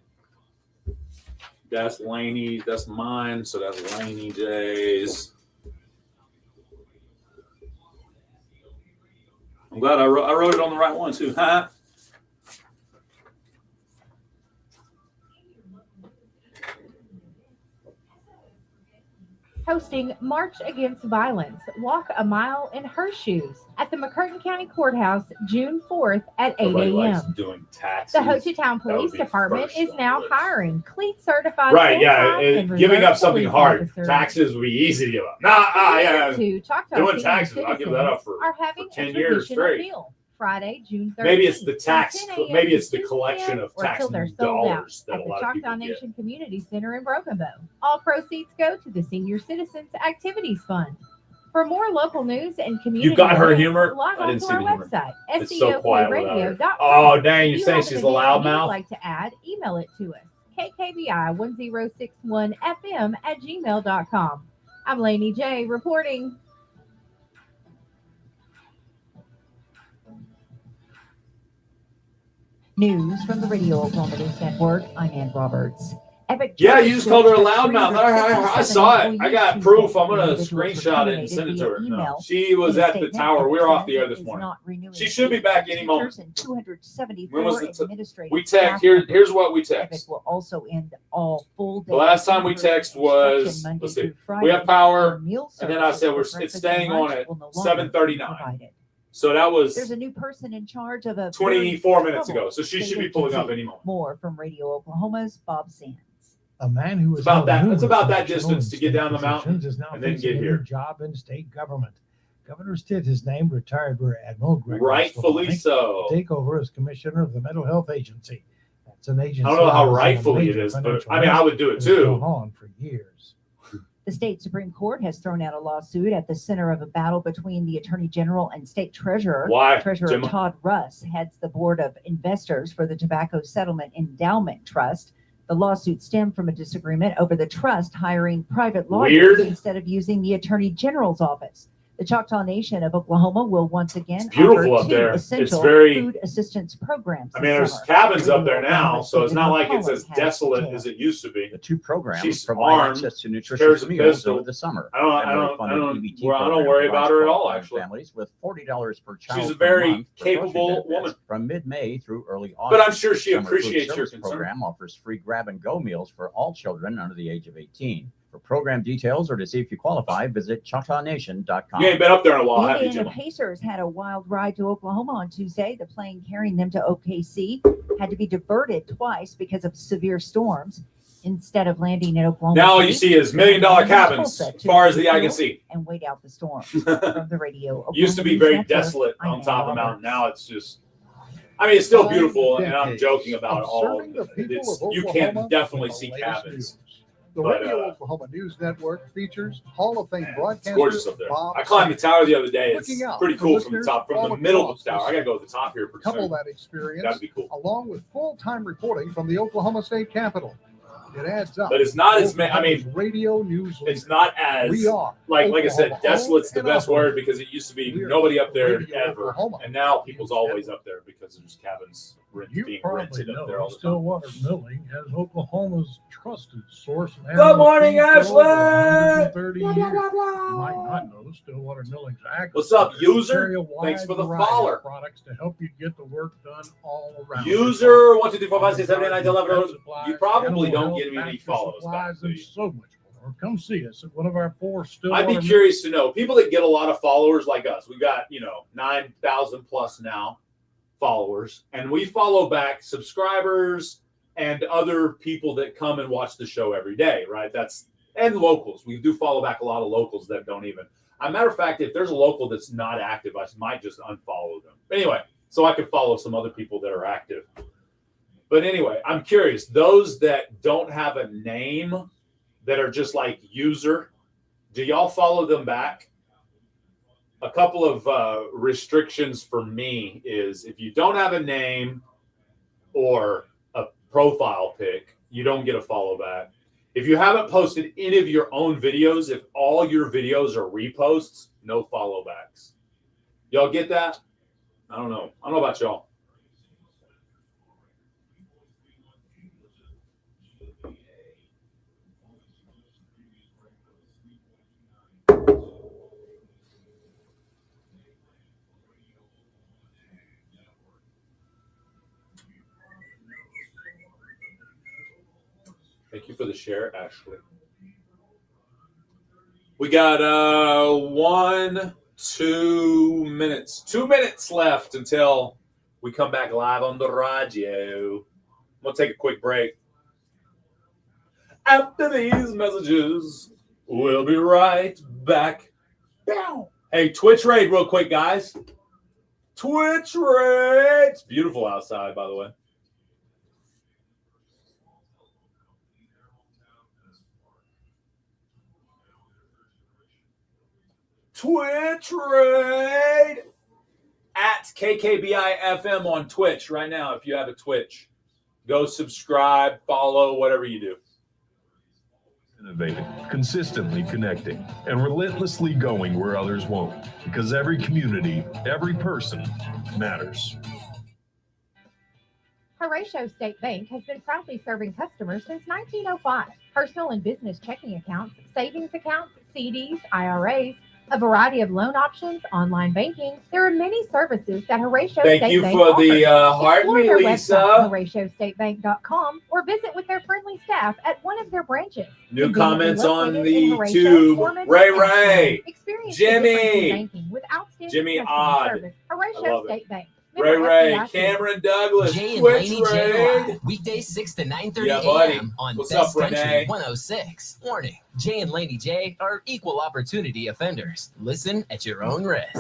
That's Laney's. That's mine. So that's Laney J's. I'm glad I wrote it on the right one too. Huh? Hosting March Against Violence, Walk a Mile in Her Shoes at the McCurtain County Courthouse, June 4th at 8 a.m. Doing taxes. The Hochatown Police Department is now hiring CLEAT certified. Right, yeah. Giving up something hard. Taxes would be easy to give up. Doing taxes, I'll give that up for 10 years straight. Friday, June 30th. Maybe it's the tax. Maybe it's the collection of tax dollars that a lot of people Choctaw Nation Community Center in Broken Bow. All proceeds go to the Senior Citizens Activities Fund. For more local news and community, you got her humor. Log on to our website, it's so quiet SEOKradio.com. Oh, dang! You're saying she's a loudmouth. Like to add? Email it to us. kkbi1061fm@gmail.com. I'm Laney J reporting. News from the Radio Oklahoma News Network. I'm Ann Roberts. Yeah, you just called her a loudmouth. I saw it. I got proof. I'm going to screenshot it and send it to her. No, she was at the tower. We were off the air this morning. She should be back any moment. When was it? We text. Here's what we text. Will also end all full day. The last time we text was, let's see, we have power, and then I said it's staying on at 7:39. So that was there's a new person in charge of a 24 minutes ago. So she should be pulling up any moment. More from Radio Oklahoma's Bob Sands. A man who is about that distance to get down the mountain is now and then get a here. Job in state government. Governor Stitt has named retired Rear Admiral Greg rightfully so to take over as commissioner of the Mental Health Agency. That's an agency. I don't know how rightfully it is, but I mean I would do it too. On for years. The state Supreme Court has thrown out a lawsuit at the center of a battle between the Attorney General and State Treasurer. Why? Treasurer Todd Russ heads the board of investors for the Tobacco Settlement Endowment Trust. The lawsuit stemmed from a disagreement over the trust hiring private lawyers instead of using the Attorney General's office. The Choctaw Nation of Oklahoma will once again beautiful offer up 2 there. It's essential very- food assistance programs. I mean, this there's summer. cabins up there Radio now, Oklahoma so it's not like Stephen it's as McCullough has desolate details. as it used to be. The 2 programs She's provide armed, access to carries nutritious a meals pistol. over the summer. I don't worry about her at all, actually. Families with $40 per child. She's a per very month for grocery capable benefits woman. From mid-May through early August. But I'm sure she Summer food appreciates your service concern. program offers free grab-and-go meals for all children under the age of 18. For program details or to see if you qualify, visit ChoctawNation.com. You ain't been up there in a while, The have you, Indiana Jim? Pacers had a wild ride to Oklahoma on Tuesday. The plane carrying them to OKC had to be diverted twice because of severe storms. Instead of landing in Oklahoma Now all City, you see is $1 million cabins as far as the eye can see. and wait out the storm. From the radio. Used to be Oklahoma very News Network, desolate I'm on top of the Ann mountain. Now it's just, I mean, it's still beautiful, and I'm decades joking about of all. serving the people It's, of you Oklahoma can definitely with the see latest cabins. news. The But, Radio Oklahoma News Network features Hall of Fame It's broadcaster gorgeous up there. Bob I climbed the tower the other day. It's Looking out pretty for cool from the listeners top, from all the middle of across the tower. this- I gotta go to the top here pretty Couple soon. that experience That'd be cool. along with full-time reporting from the Oklahoma State Capitol. It adds up. But it's not as I mean, Oklahoma's radio news leader. it's not as We are like I said, Oklahoma desolate's the owned best and word operated. because it used to be We are nobody up there Radio ever, Oklahoma. and now people's always up there because there's cabins You being probably rented up know there all the time. Stillwater Milling has Oklahoma's trusted source of Good morning, animal feed for over Ashley! 130 Blah, years. blah, blah, You might blah. not know Stillwater Milling's agriculture. What's up, user? carry a wide Thanks for the variety of follower. Products to help you get the work done all around. User 1, 2, 3, 4, 5, 6, 7, 8, 9, 10, 11. You probably don't get any follows back. Supplies and so much more. Come see us at one of our 4 I'd Stillwater be curious to know people that get a lot of followers like us. We've got 9,000 plus now followers, and we follow back subscribers and other people that come and watch the show every day, right? And locals. We do follow back a lot of locals that don't even. As a matter of fact, if there's a local that's not active, I might just unfollow them. Anyway, so I could follow some other people that are active. But anyway, I'm curious. Those that don't have a name, that are just like user, do y'all follow them back? A couple of restrictions for me is if you don't have a name or a profile pic, you don't get a follow back. If you haven't posted any of your own videos, if all your videos are reposts, no follow backs. Y'all get that? I don't know. I don't know about y'all. Thank you for the share, Ashley. We got 2 minutes. 2 minutes left until we come back live on the radio. We'll take a quick break. After these messages, we'll be right back. Hey, Twitch raid real quick, guys. Twitch raid. It's beautiful outside, by the way. Twitch raid at KKBI FM on Twitch right now. If you have a Twitch, go subscribe, follow, whatever you do. Innovating, consistently connecting, and relentlessly going where others won't. Because every community, every person matters. Horatio State Bank has been proudly serving customers since 1905. Personal and business checking accounts, savings accounts, CDs, IRAs, a variety of loan options, online banking. There are many services that Horatio State Bank Thank you for the heart, Explore me, their Lisa. website, HoratioStateBank.com, or visit with their friendly staff at one of their branches. New Conveniently comments on located the in Horatio, tube. Foreman, Ray and Ray. Experience the difference in Jimmy. banking with outstanding Jimmy customer Odd. service. I Horatio love it. State Bank. Ray Member Ray. FDIC. Cameron Douglas. Jay and Twitch Laney J raid. Live, weekdays 6 to 9:30 Yeah, buddy. a.m. on What's Best up, Country Renee? 106. Warning, Jay and Laney J are equal opportunity offenders. Listen at your own risk.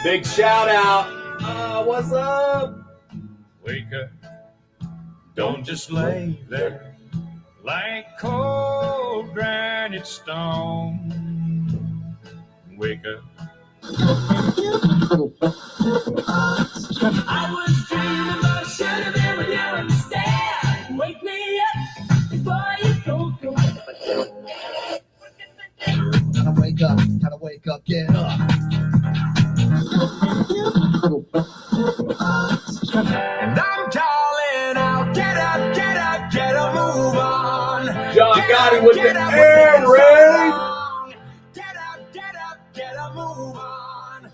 Big shout out. What's up? Wake up. Don't just lay there like cold granite stone. Wake up. I was dreaming, but I should have been with you instead. Wake me up before you go. I wake up wake up, get up. And I'm calling out, get up, get up, get a move on. John Gotti with the air raid. Get up, get up, get a move on.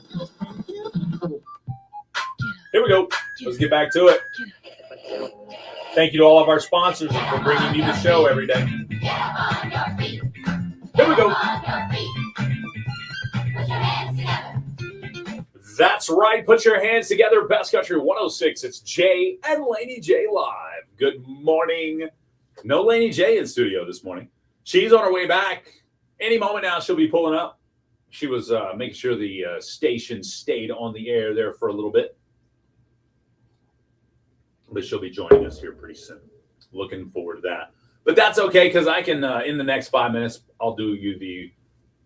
Here we go. Let's get back to it. Thank you to all of our sponsors for bringing you the show every day. Here we go. That's right. Put your hands together. Best Country 106. It's Jay and Laney J live. Good morning. No Laney J in studio this morning. She's on her way back. Any moment now, she'll be pulling up. She was making sure the station stayed on the air there for a little bit. But she'll be joining us here pretty soon. Looking forward to that. But that's okay, because I can, in the next 5 minutes, I'll do you the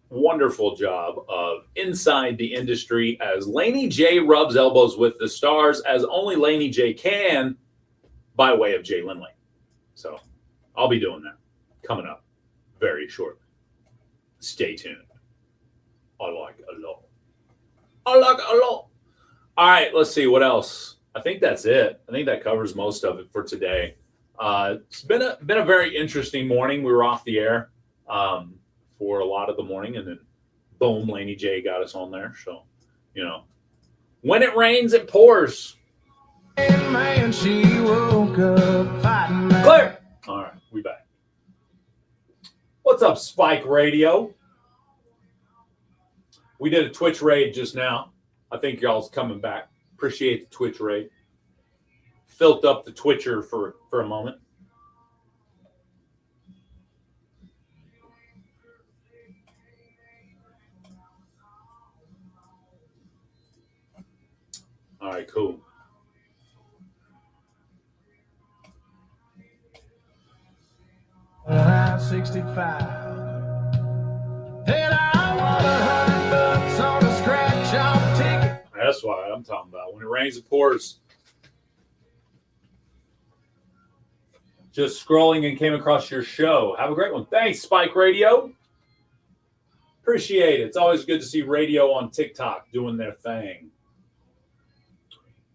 wonderful job of Inside the Industry as Laney J rubs elbows with the stars, as only Laney J can, by way of Jay Lindley. So I'll be doing that coming up very shortly. Stay tuned. I like a lot. I like a lot. All right, let's see what else. I think that's it. I think that covers most of it for today. It's been a very interesting morning. We were off the air for a lot of the morning, and then boom, Laney J got us on there. So, you know, when it rains, it pours. Man, she woke up fighting. Clear. All right, we back. What's up, Spike Radio? We did a Twitch raid just now. I think y'all's coming back. Appreciate the Twitch raid. Filled up the Twitcher for a moment. All right, cool. I-65. And I want $100 on a scratch-off ticket. That's what I'm talking about. When it rains, it pours. Just scrolling and came across your show. Have a great one. Thanks, Spike Radio. Appreciate it. It's always good to see radio on TikTok doing their thing.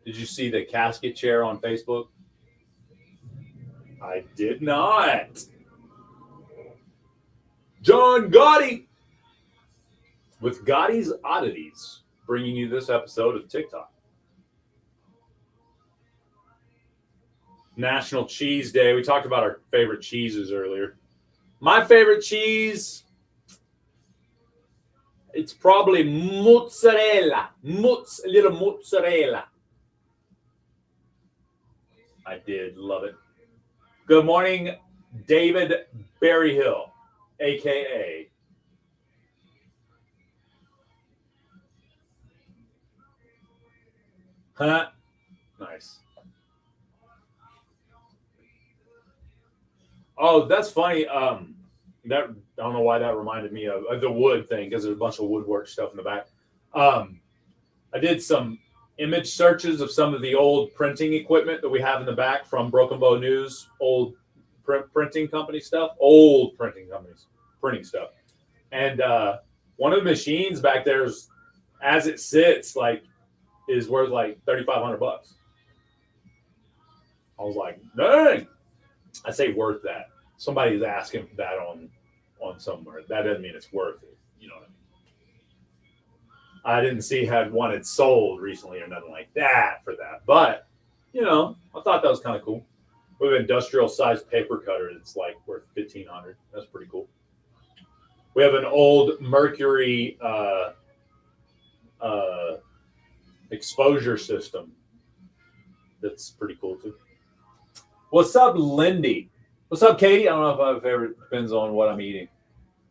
Did you see the casket chair on Facebook? I did not. John Gotti with Gotti's Oddities, bringing you this episode of TikTok. National Cheese Day. We talked about our favorite cheeses earlier. My favorite cheese, it's probably mozzarella. A little mozzarella. I did love it. Good morning, David Berryhill, a.k.a. Huh? Nice. Oh, that's funny. That I don't know why that reminded me of the wood thing, because there's a bunch of woodwork stuff in the back. I did some image searches of some of the old printing equipment that we have in the back from Broken Bow News, old printing company stuff, old printing companies, printing stuff. And one of the machines back there is, as it sits, like, is worth like $3,500. I was like, dang. I say worth that. Somebody's asking for that on somewhere. That doesn't mean it's worth it. You know what I mean? I didn't see had one had sold recently or nothing like that for that. But, you know, I thought that was kind of cool. We have an industrial sized paper cutter that's like worth $1,500. That's pretty cool. We have an old Mercury exposure system that's pretty cool too. What's up, Lindy? What's up, Katie? I don't know if my favorite depends on what I'm eating.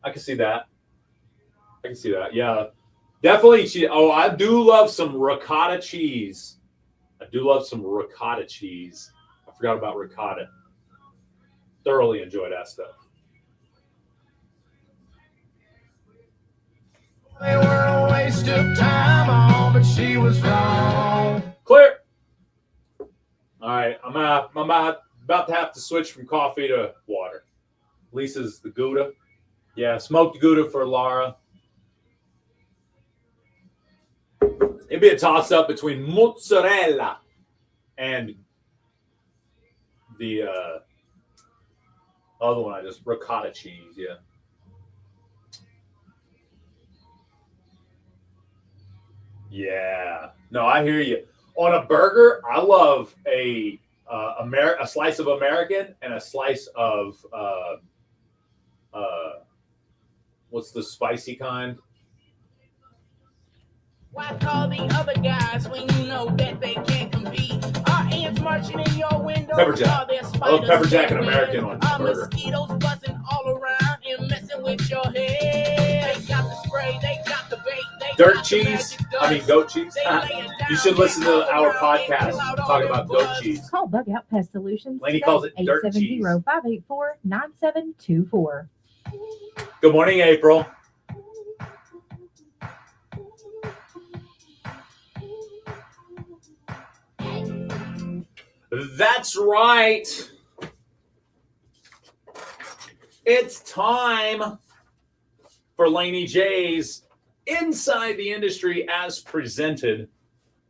I can see that. Yeah, definitely cheese. Oh, I do love some ricotta cheese. I forgot about ricotta. Thoroughly enjoy that stuff. They were a waste of time, all, but she was wrong. Clear. All right, I'm about to have to switch from coffee to water. Lisa's the Gouda. Yeah, smoked Gouda for Laura. It'd be a toss-up between mozzarella and the other one, ricotta cheese, yeah. Yeah. No, I hear you. On a burger, I love a slice of American and a slice of what's the spicy kind? Why call the other guys when you know that they can't compete? Our ants marching in your window. Pepper jack. I love pepper jack and American on burger. Mosquitoes buzzing all around and messing with your head. They got the spray, they got the bait. Dirt cheese. I mean goat cheese. You should listen to our podcast talking about goat cheese. Call Bug Out Pest Solutions. Laney calls it dirt cheese. 870-584-9724. Good morning, April. That's right. It's time for Laney J's Inside the Industry as presented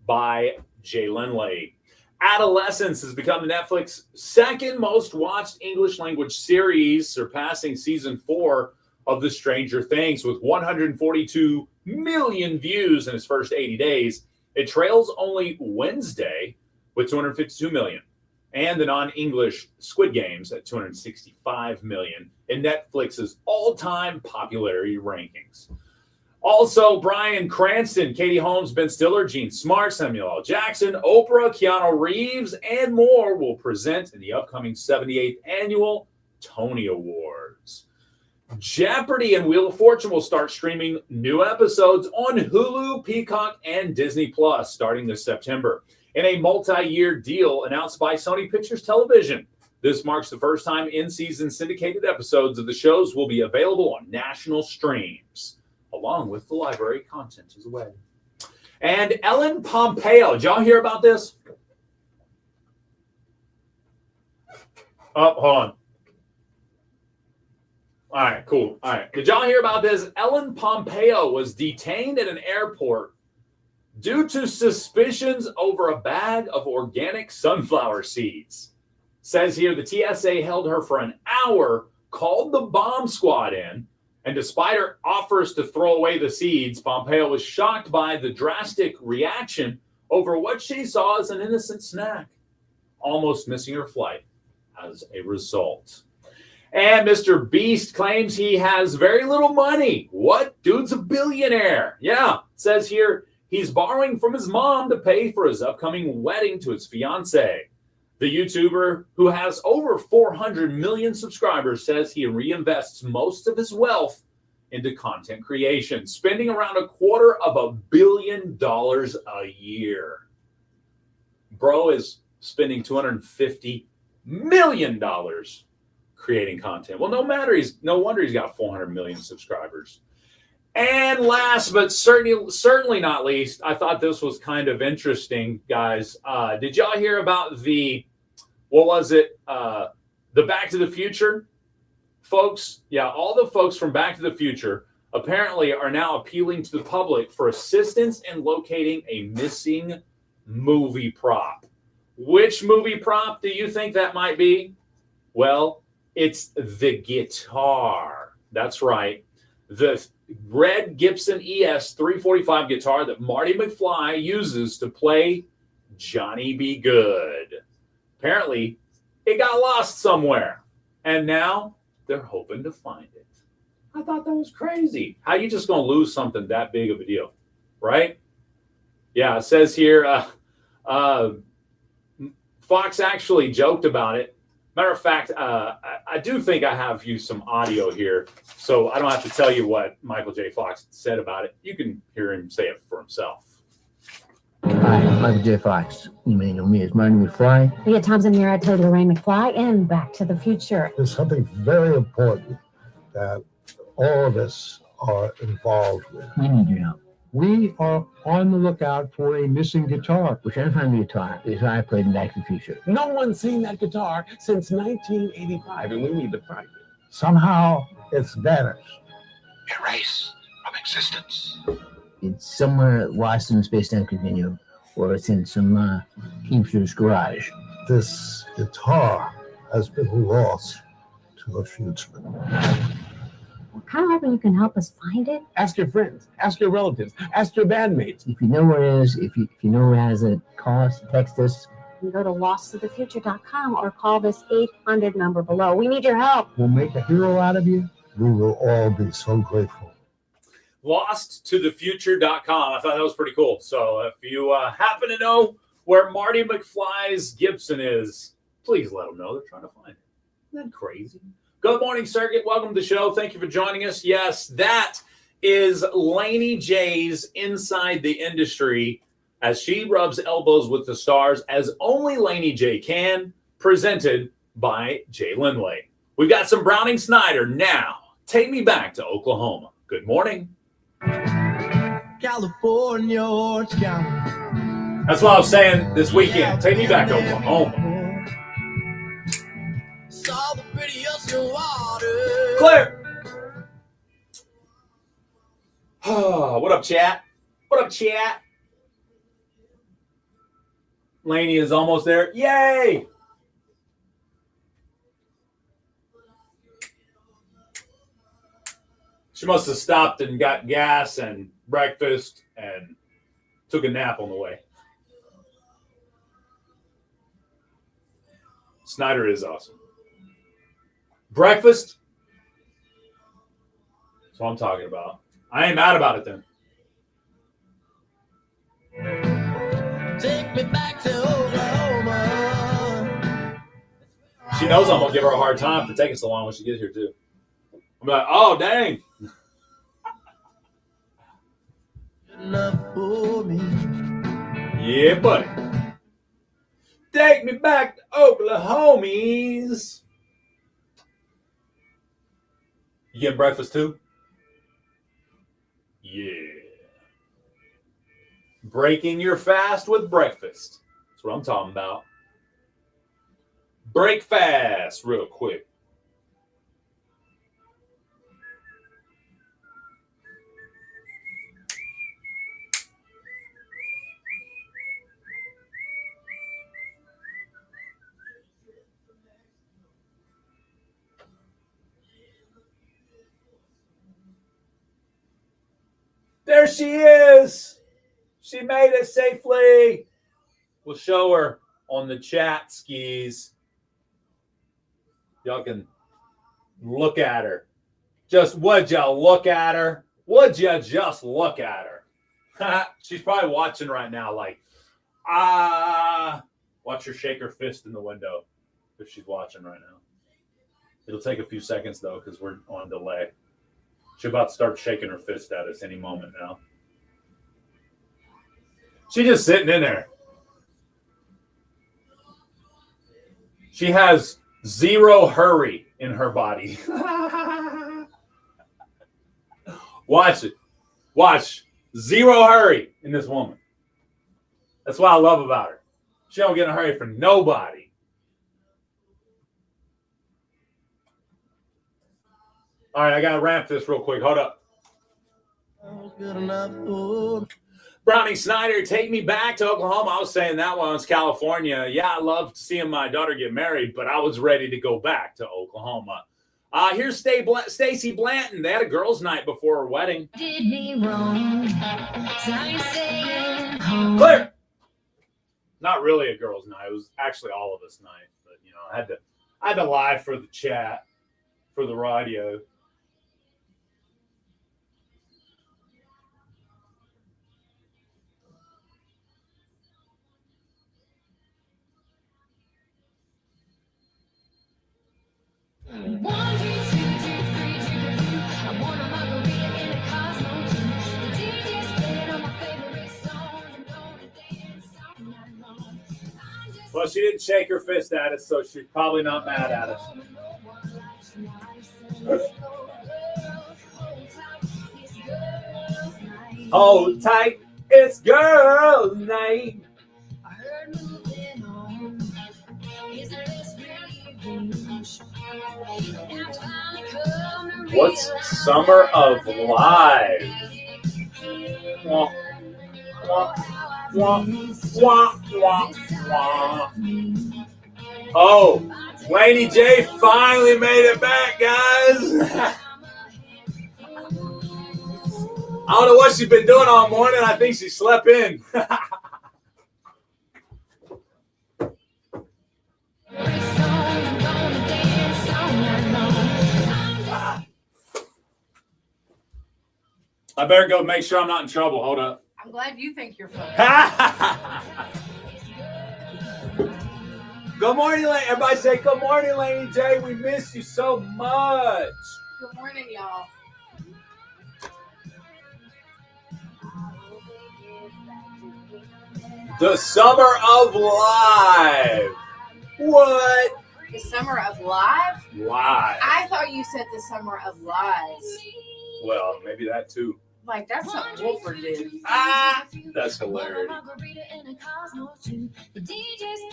by Jay Lindley. Adolescence has become Netflix's second most watched English language series, surpassing season 4 of The Stranger Things with 142 million views in its first 80 days. It trails only Wednesday with 252 million, and the non-English Squid Games at 265 million in Netflix's all-time popularity rankings. Also, Bryan Cranston, Katie Holmes, Ben Stiller, Gene Smart, Samuel L. Jackson, Oprah, Keanu Reeves, and more will present in the upcoming 78th Annual Tony Awards. Jeopardy and Wheel of Fortune will start streaming new episodes on Hulu, Peacock, and Disney Plus starting this September. In a multi-year deal announced by Sony Pictures Television, this marks the first time in-season syndicated episodes of the shows will be available on national streams, along with the library content as well. And Ellen Pompeo, did y'all hear about this? Oh, hold on. All right, cool. All right. Did y'all hear about this? Ellen Pompeo was detained at an airport due to suspicions over a bag of organic sunflower seeds. Says here the TSA held her for an hour, called the bomb squad in, and despite her offers to throw away the seeds, Pompeo was shocked by the drastic reaction over what she saw as an innocent snack, almost missing her flight as a result. And Mr. Beast claims he has very little money. What? Dude's a billionaire. Yeah, it says here he's borrowing from his mom to pay for his upcoming wedding to his fiancée. The YouTuber, who has over 400 million subscribers, says he reinvests most of his wealth into content creation, spending around $250 million a year. Bro is spending $250 million creating content. Well, no wonder he's got 400 million subscribers. And last but certainly not least, I thought this was kind of interesting, guys. Did y'all hear about the Back to the Future folks? Yeah, all the folks from Back to the Future apparently are now appealing to the public for assistance in locating a missing movie prop. Which movie prop do you think that might be? Well, it's the guitar. That's right. The red Gibson ES 345 guitar that Marty McFly uses to play Johnny B. Good. Apparently, it got lost somewhere, and now they're hoping to find it. I thought that was crazy. How you just going to lose something that big of a deal, right? Yeah, it says here, Fox actually joked about it. Matter of fact, I do think I have you some audio here, so I don't have to tell you what Michael J. Fox said about it. You can hear him say it for himself. Hi, I'm Michael J. Fox. You may know me as Marty McFly. Leah Thompson here. I played Lorraine McFly in Back to the Future. There's something very important that all of us are involved with. We need your help. We are on the lookout for a missing guitar. We're trying to find the guitar. The guitar I played in Back to the Future. No one's seen that guitar since 1985, and we need to find it. Somehow it's vanished. Erase from existence. it's somewhere lost in the space-time continuum, or it's in some Keemster's garage. This guitar has been lost to the future. We're kind of hoping you can help us find it. Ask your friends, ask your relatives, ask your bandmates. If you know where it is, if you know who has it, call us, text us. You can go to losttothefuture.com or call this 800 number below. We need your help. We'll make a hero out of you. We will all be so grateful. LostToTheFuture.com. I thought that was pretty cool. So if you happen to know where Marty McFly's Gibson is, please let them know. They're trying to find it. Isn't that crazy? Good morning, Circuit. Welcome to the show. Thank you for joining us. Yes, that is Laney J's Inside the Industry as she rubs elbows with the stars as only Laney J can, presented by Jay Lindley. We've got some Browning Snyder now. Take me back to Oklahoma. Good morning. California, Orange County. That's what I was saying this weekend. Take me back to Oklahoma. Saw the pretty ocean water. Claire. What up, chat? What up, chat? Laney is almost there. Yay! She must have stopped and got gas and breakfast and took a nap on the way. Snyder is awesome. Breakfast? That's what I'm talking about. I ain't mad about it then. Take me back to Oklahoma. She knows I'm going to give her a hard time for taking so long when she gets here, too. I'm like, oh, dang. Enough for me. Yeah, buddy. Take me back to Oklahomies. You getting breakfast too? Yeah. Breaking your fast with breakfast. That's what I'm talking about. Break fast real quick. There she is. She made it safely. We'll show her on the chat skis. Y'all can look at her. Just would y'all look at her? Would you just look at her? She's probably watching right now like, watch her shake her fist in the window if she's watching right now. It'll take a few seconds, though, because we're on delay. She's about to start shaking her fist at us any moment now. She's just sitting in there. She has zero hurry in her body. Watch it. Watch. Zero hurry in this woman. That's what I love about her. She don't get in a hurry for nobody. All right, I got to ramp this real quick. Hold up. Browning Snyder, take me back to Oklahoma. I was saying that when I was California. Yeah, I loved seeing my daughter get married, but I was ready to go back to Oklahoma. Here's Stacy Blanton. They had a girls' night before her wedding. Did me wrong. So you're staying home. Clear. Not really a girls' night. It was actually all of us night, but you know, I had to lie for the chat, for the radio. Well, she didn't shake her fist at us, so she's probably not mad at us. Hold tight, it's girls' night. What's Summer of Live? Wah, wah, wah, wah, wah, wah. Oh, Laney J finally made it back, guys. I don't know what she's been doing all morning. I think she slept in. I better go make sure I'm not in trouble. Hold up. I'm glad you think you're funny. Good morning, Laney. Everybody say good morning, Laney J. We miss you so much. Good morning, y'all. The Summer of Live. What? The Summer of Live? Live. I thought you said the Summer of Lies. Well, maybe that too. Like, that's something Wolford did. That's hilarious.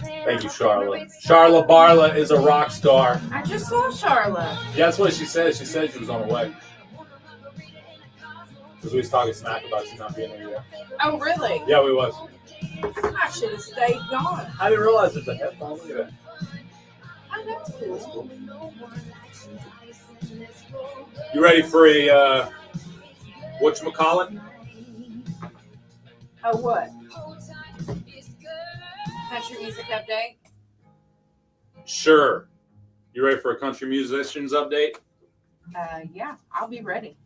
Thank you, Charlotte. Charlotte Barla is a rock star. I just saw Charlotte. Yeah, that's what she said. She said she was on her way. Because we was talking smack about you not being there yet. Oh, really? Yeah, we was. I should have stayed gone. I didn't realize it's a headphone. Look at that. Oh, that's cool. You ready for a whatchamacallit? Oh, what? Country music update? Sure. You ready for a country musicians update? Yeah, I'll be ready.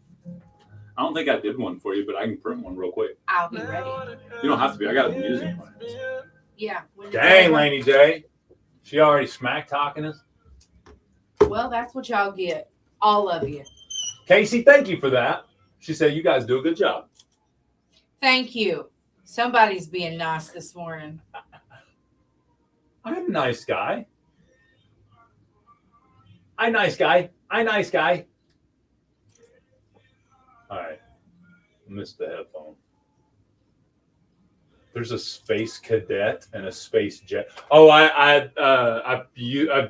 I don't think I did one for you, but I can print one real quick. I'll be ready. You don't have to be. I got a music plan. Yeah. when it's Dang, over. Laney J. She already smack talking us. Well, that's what y'all get. All of you. Casey, thank you for that. She said you guys do a good job. Thank you. Somebody's being nice this morning. I'm a nice guy. I'm nice guy. I'm nice guy. All right. I missed the headphone. There's a space cadet and a space jet. Oh, I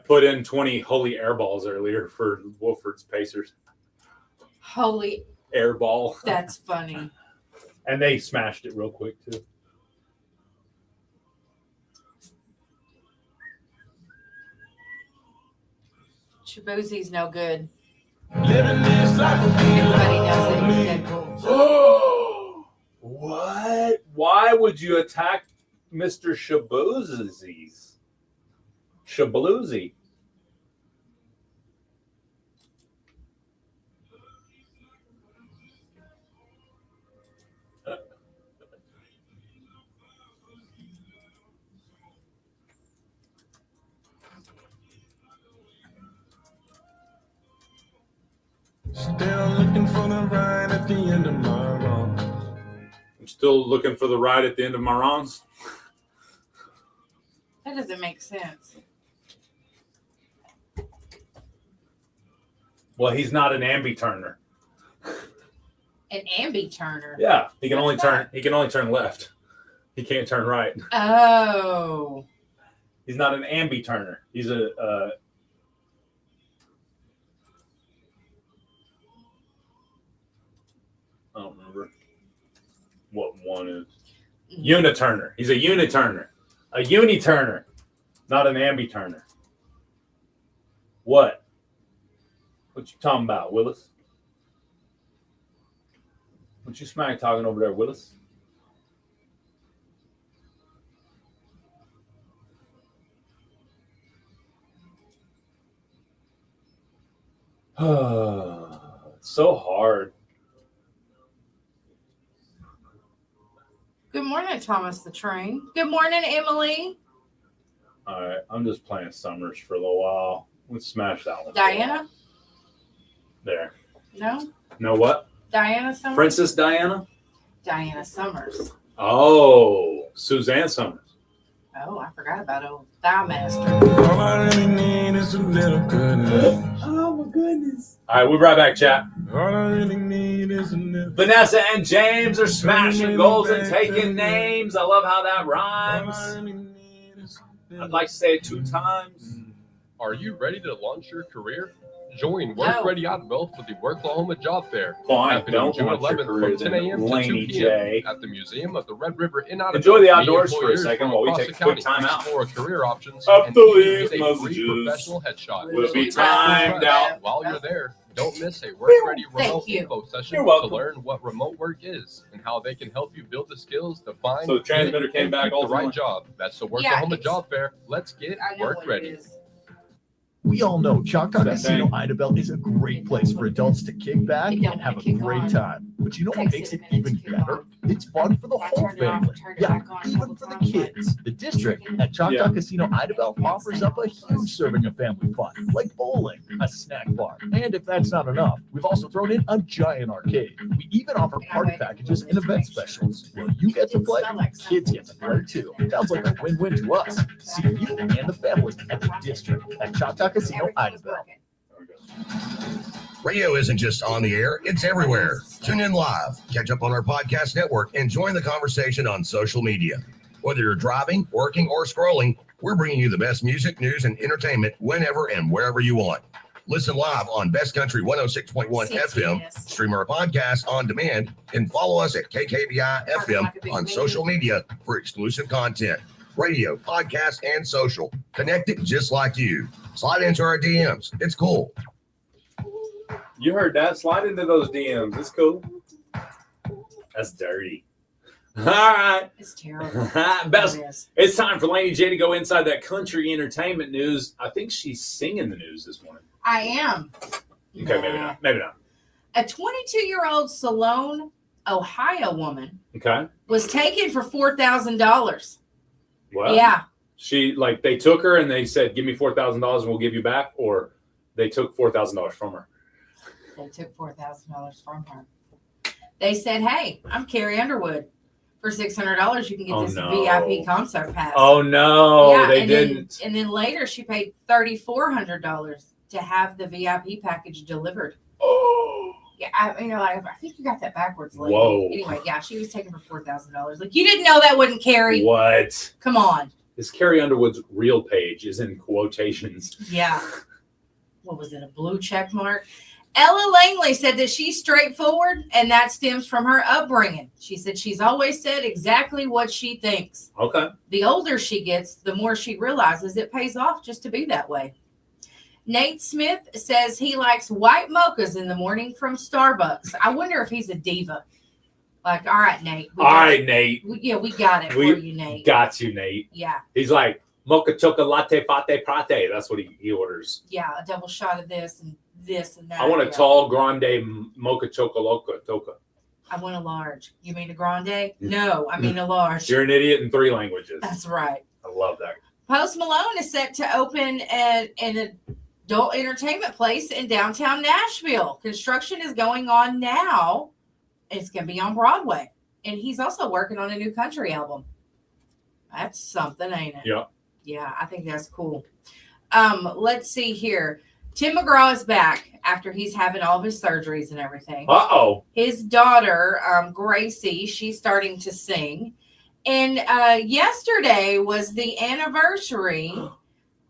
put in 20 holy air balls earlier for Wolford's Pacers. Holy air ball. That's funny. And they smashed it real quick too. Shabuzi's no good. Everybody knows that he's Deadpool. What? Why would you attack Mr. Shabuzi's? Shabluzi. Still looking for the ride at the end of my wrongs. I'm still looking for the ride at the end of my wrongs. That doesn't make sense. Well, he's not an ambi-turner. An ambi-turner. Yeah, he can only turn. He can only turn left. He can't turn right. Oh. He's not an ambi-turner. He's a. I don't remember what one is. Uniturner. He's a uniturner. A uniturner, not an ambi-turner. What? What you talking about, Willis? What you smack talking over there, Willis? It's so hard. Good morning, Thomas the Train. Good morning, Emily. All right, I'm just playing Summers for a little while. Let's smash that one. Diana? There. No? No what? Diana Summers? Princess Diana? Diana Summers. Oh, Suzanne Summers. Oh, I forgot about old Thigh Master. All I really need is a little goodness. Oh, my goodness. All right, we'll be right back, chat. All I really need is a little. Vanessa and James are smashing goals and taking names. I love how that rhymes. I'd like to say it 2 times. Are you ready to launch your career? Join Work Ready Autoville for the Worklahoma Job Fair. Fine, Happening don't June want your 11th career from 10 then, a.m. to 2 Laney p.m. J. at the Museum of the Red River in Autoville. Enjoy the Meet outdoors for a employers second from while we across take the a quick county, time out. explore career options, Up and the even leaves, get a free messages. professional headshot. We'll be So check timed your out. website. While you're there, don't miss a Work Ready remote info session You're to welcome. learn what remote work is and how they can help you build the skills to find So the transmitter get, came and back keep the ultimately? right job. That's the Yeah, Worklahoma it's- Job Fair. Let's get work ready. We all know Choctaw Same Casino thing. Idabel is a great place for adults to kick back and have a great time. But you know what makes it even better? It's fun for the whole family. Yeah, even for the kids. The district at Choctaw Casino Idabel offers up a huge serving of family fun, like bowling, a snack bar, and if that's not enough, we've also thrown in a giant arcade. We even offer party packages and event specials. Well, you get to play, kids get to play too. Sounds like a win-win to us. See you and the family at the district at Choctaw Casino Idabel. Radio isn't just on the air, it's everywhere. Tune in live, catch up on our podcast network, and join the conversation on social media. Whether you're driving, working, or scrolling, we're bringing you the best music, news, and entertainment whenever and wherever you want. Listen live on Best Country 106.1 FM, stream our podcast on demand, and follow us at KKBI FM on social media for exclusive content. Radio, podcast, and social. Connected just like you. Slide into our DMs. It's cool. You heard that? Slide into those DMs. It's cool. That's dirty. All right. It's terrible. It's time for Laney J to go inside that country entertainment news. I think she's singing the news this morning. I am. Okay, maybe not. Maybe not. A 22-year-old Salone, Ohio woman Okay. was taken for $4,000. Well, Yeah. She they took her and they said, "Give me $4,000 and we'll give you back," or they took $4,000 from her. They took $4,000 from her. They said, "Hey, I'm Carrie Underwood. For $600, you can get this VIP concert pass." Oh no, yeah, they and didn't. Then, and then later, she paid $3,400 to have the VIP package delivered. Oh. Yeah, I think you got that backwards, lady. Whoa. Anyway, yeah, she was taken for $4,000. Like, you didn't know that wouldn't Carrie? What? Come on. This Carrie Underwood's real page is in quotations. Yeah. What was it? A blue check mark? Ella Langley said that she's straightforward, and that stems from her upbringing. She said she's always said exactly what she thinks. Okay. The older she gets, the more she realizes it pays off just to be that way. Nate Smith says he likes white mochas in the morning from Starbucks. I wonder if he's a diva. Like, all right, Nate. All right, Nate. We got it for you, Nate. Got you, Nate. Yeah. He's like, mocha chocolate latte fate prate. That's what he orders. Yeah, a double shot of this and that. I want a yeah. tall grande mocha chocolate toca. I want a large. You mean a grande? No, I mean a large. You're an idiot in 3 languages. That's right. I love that. Post Malone is set to open an adult entertainment place in downtown Nashville. Construction is going on now. It's going to be on Broadway. And he's also working on a new country album. That's something, ain't it? Yeah. Yeah, I think that's cool. Let's see here. Tim McGraw is back after he's having all of his surgeries and everything. Uh-oh. His daughter, Gracie, she's starting to sing. And yesterday was the anniversary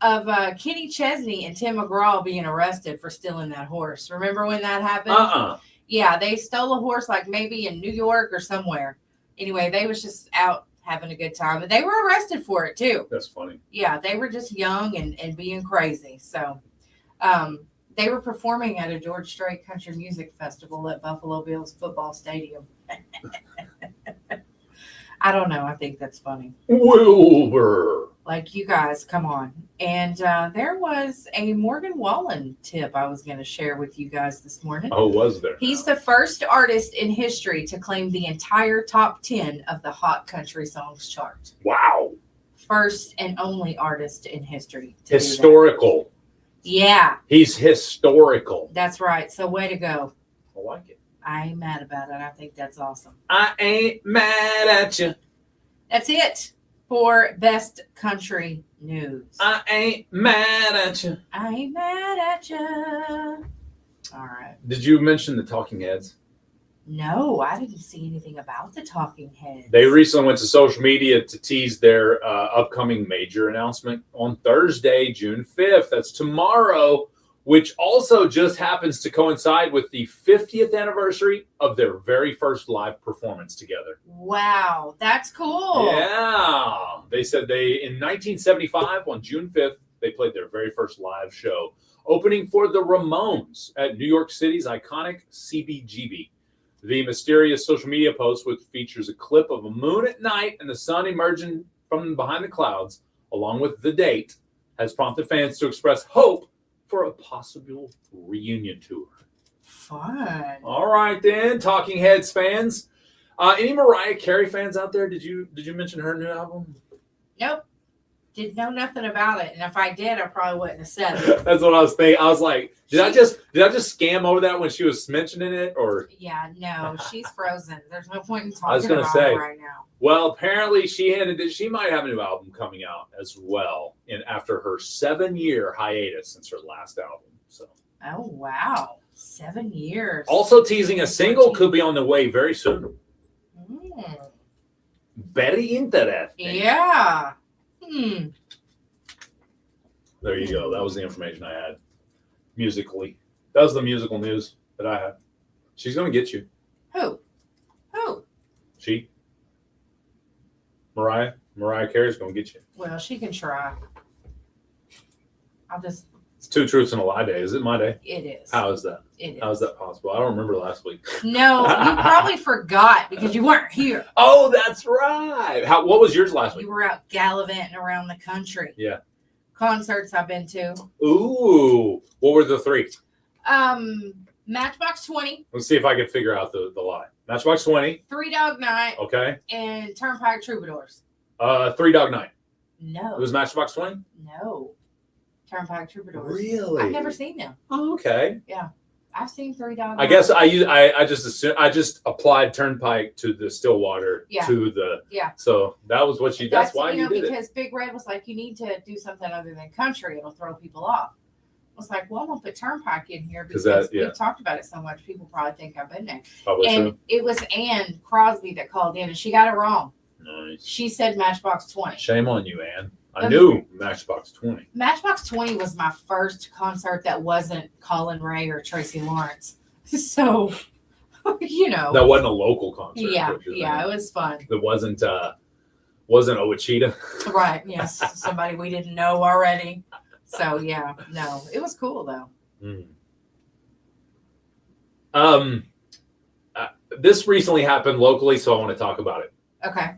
of Kenny Chesney and Tim McGraw being arrested for stealing that horse. Remember when that happened? Yeah, they stole a horse like maybe in New York or somewhere. Anyway, they was just out having a good time. And they were arrested for it too. That's funny. Yeah, they were just young and being crazy. So they were performing at a George Strait Country Music Festival at Buffalo Bills football stadium. I don't know. I think that's funny. Wilbur. Like, you guys, come on. And there was a Morgan Wallen tip I was going to share with you guys this morning. Oh, was there? He's the first artist in history to claim the entire top 10 of the Hot Country Songs chart. Wow. First and only artist in history. to do that. Historical. Yeah, He's historical. that's right. So way to go. I like it. I ain't mad about it. I think that's awesome. I ain't mad at you. That's it for Best Country News. I ain't mad at you. I ain't mad at you. All right. Did you mention the Talking Heads? No, I didn't see anything about the Talking Heads. They recently went to social media to tease their upcoming major announcement on Thursday, June 5th. That's tomorrow. which also just happens to coincide with the 50th anniversary of their very first live performance together. Wow, that's cool. Yeah. They said in 1975, on June 5th, they played their very first live show, opening for the Ramones at New York City's iconic CBGB. The mysterious social media post, which features a clip of a moon at night and the sun emerging from behind the clouds, along with the date, has prompted fans to express hope for a possible reunion tour. Fun. All right, then, Talking Heads fans. Any Mariah Carey fans out there? Did you mention her new album? Nope. Didn't know nothing about it, and if I did, I probably wouldn't have said it. That's what I was thinking. I was like, did I just scam over that when she was mentioning it, or? Yeah, no, she's frozen. There's no point in I was talking gonna about say it right now. Well, apparently she hinted that she might have a new album coming out as well, after her 7-year hiatus since her last album. So. Oh wow, 7 years. Also teasing a single could be on the way very soon. Very interesting. Yeah. There you go. That was the information I had musically. That was the musical news that I had. She's going to get you. Who? She? Mariah Carey's going to get you. Well, she can try. I'll just. It's 2 truths and a lie day. Is it my day? It is. How is that? It is. How is that possible? I don't remember last week. No, you probably forgot because you weren't here. Oh, that's right. What was yours last week? You were out gallivanting around the country. Yeah. Concerts I've been to. Ooh. What were the 3? Matchbox 20. Let's see if I can figure out the lie. Matchbox 20. 3 Dog Night. Okay. And Turnpike Troubadours. 3 Dog Night. No. It was Matchbox 20? No. Turnpike Troubadours. Really? I've never seen them. Oh, okay. Yeah. I've seen 3 Dog I Night. guess I just applied Turnpike to the Stillwater to the So that was what that's why you did because it. Big Red was like, you need to do something other than country. It'll throw people off. I was like, well, I'm gonna put Turnpike in here because we've talked about it so much. People probably think I've been there. Probably and so. it was Ann Crosby that called in, and she got it wrong. Nice. She said Matchbox 20. Shame on you, Ann. I knew Matchbox 20. Matchbox 20 was my first concert that wasn't Colin Ray or Tracy Lawrence. So, That wasn't a local concert. Yeah, it was fun. That wasn't Ouachita. Right, yes. Somebody we didn't know already. So, yeah, no. It was cool, though. This recently happened locally, so I want to talk about it. Okay.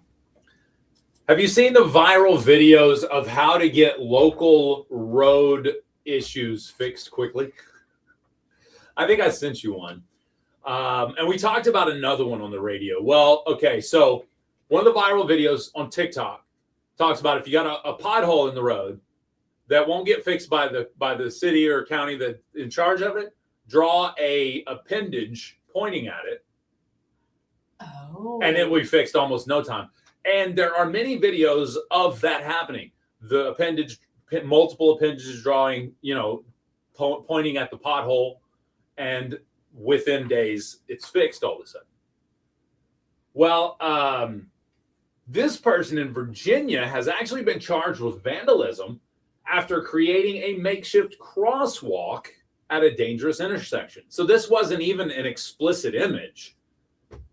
Have you seen the viral videos of how to get local road issues fixed quickly? I think I sent you one. And we talked about another one on the radio. Well, okay, so one of the viral videos on TikTok talks about if you got a pothole in the road that won't get fixed by the city or county that's in charge of it, draw a appendage pointing at it. Oh. And it will be fixed almost no time. And there are many videos of that happening. The appendage, multiple appendages drawing, pointing at the pothole, and within days, it's fixed all of a sudden. Well, this person in Virginia has actually been charged with vandalism after creating a makeshift crosswalk at a dangerous intersection. So this wasn't even an explicit image.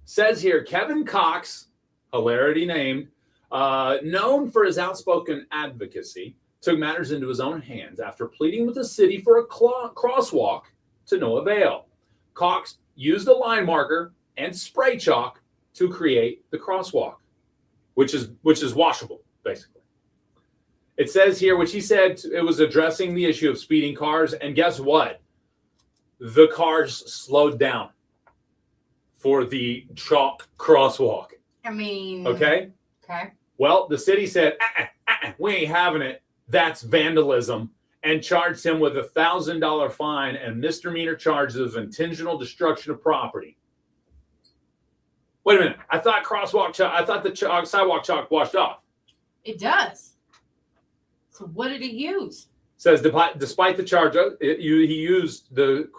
Says here, Kevin Cox, hilarity named, known for his outspoken advocacy, took matters into his own hands after pleading with the city for a crosswalk to no avail. Cox used a line marker and spray chalk to create the crosswalk, which is washable, basically. It says here, which he said it was addressing the issue of speeding cars, and guess what? The cars slowed down for the chalk crosswalk. I mean... Okay? Okay. Well, the city said, we ain't having it. That's vandalism, and charged him with a $1,000 fine and misdemeanor charges of intentional destruction of property. Wait a minute. I thought the sidewalk chalk washed off. It does. So what did he use? Says despite the charge, he used the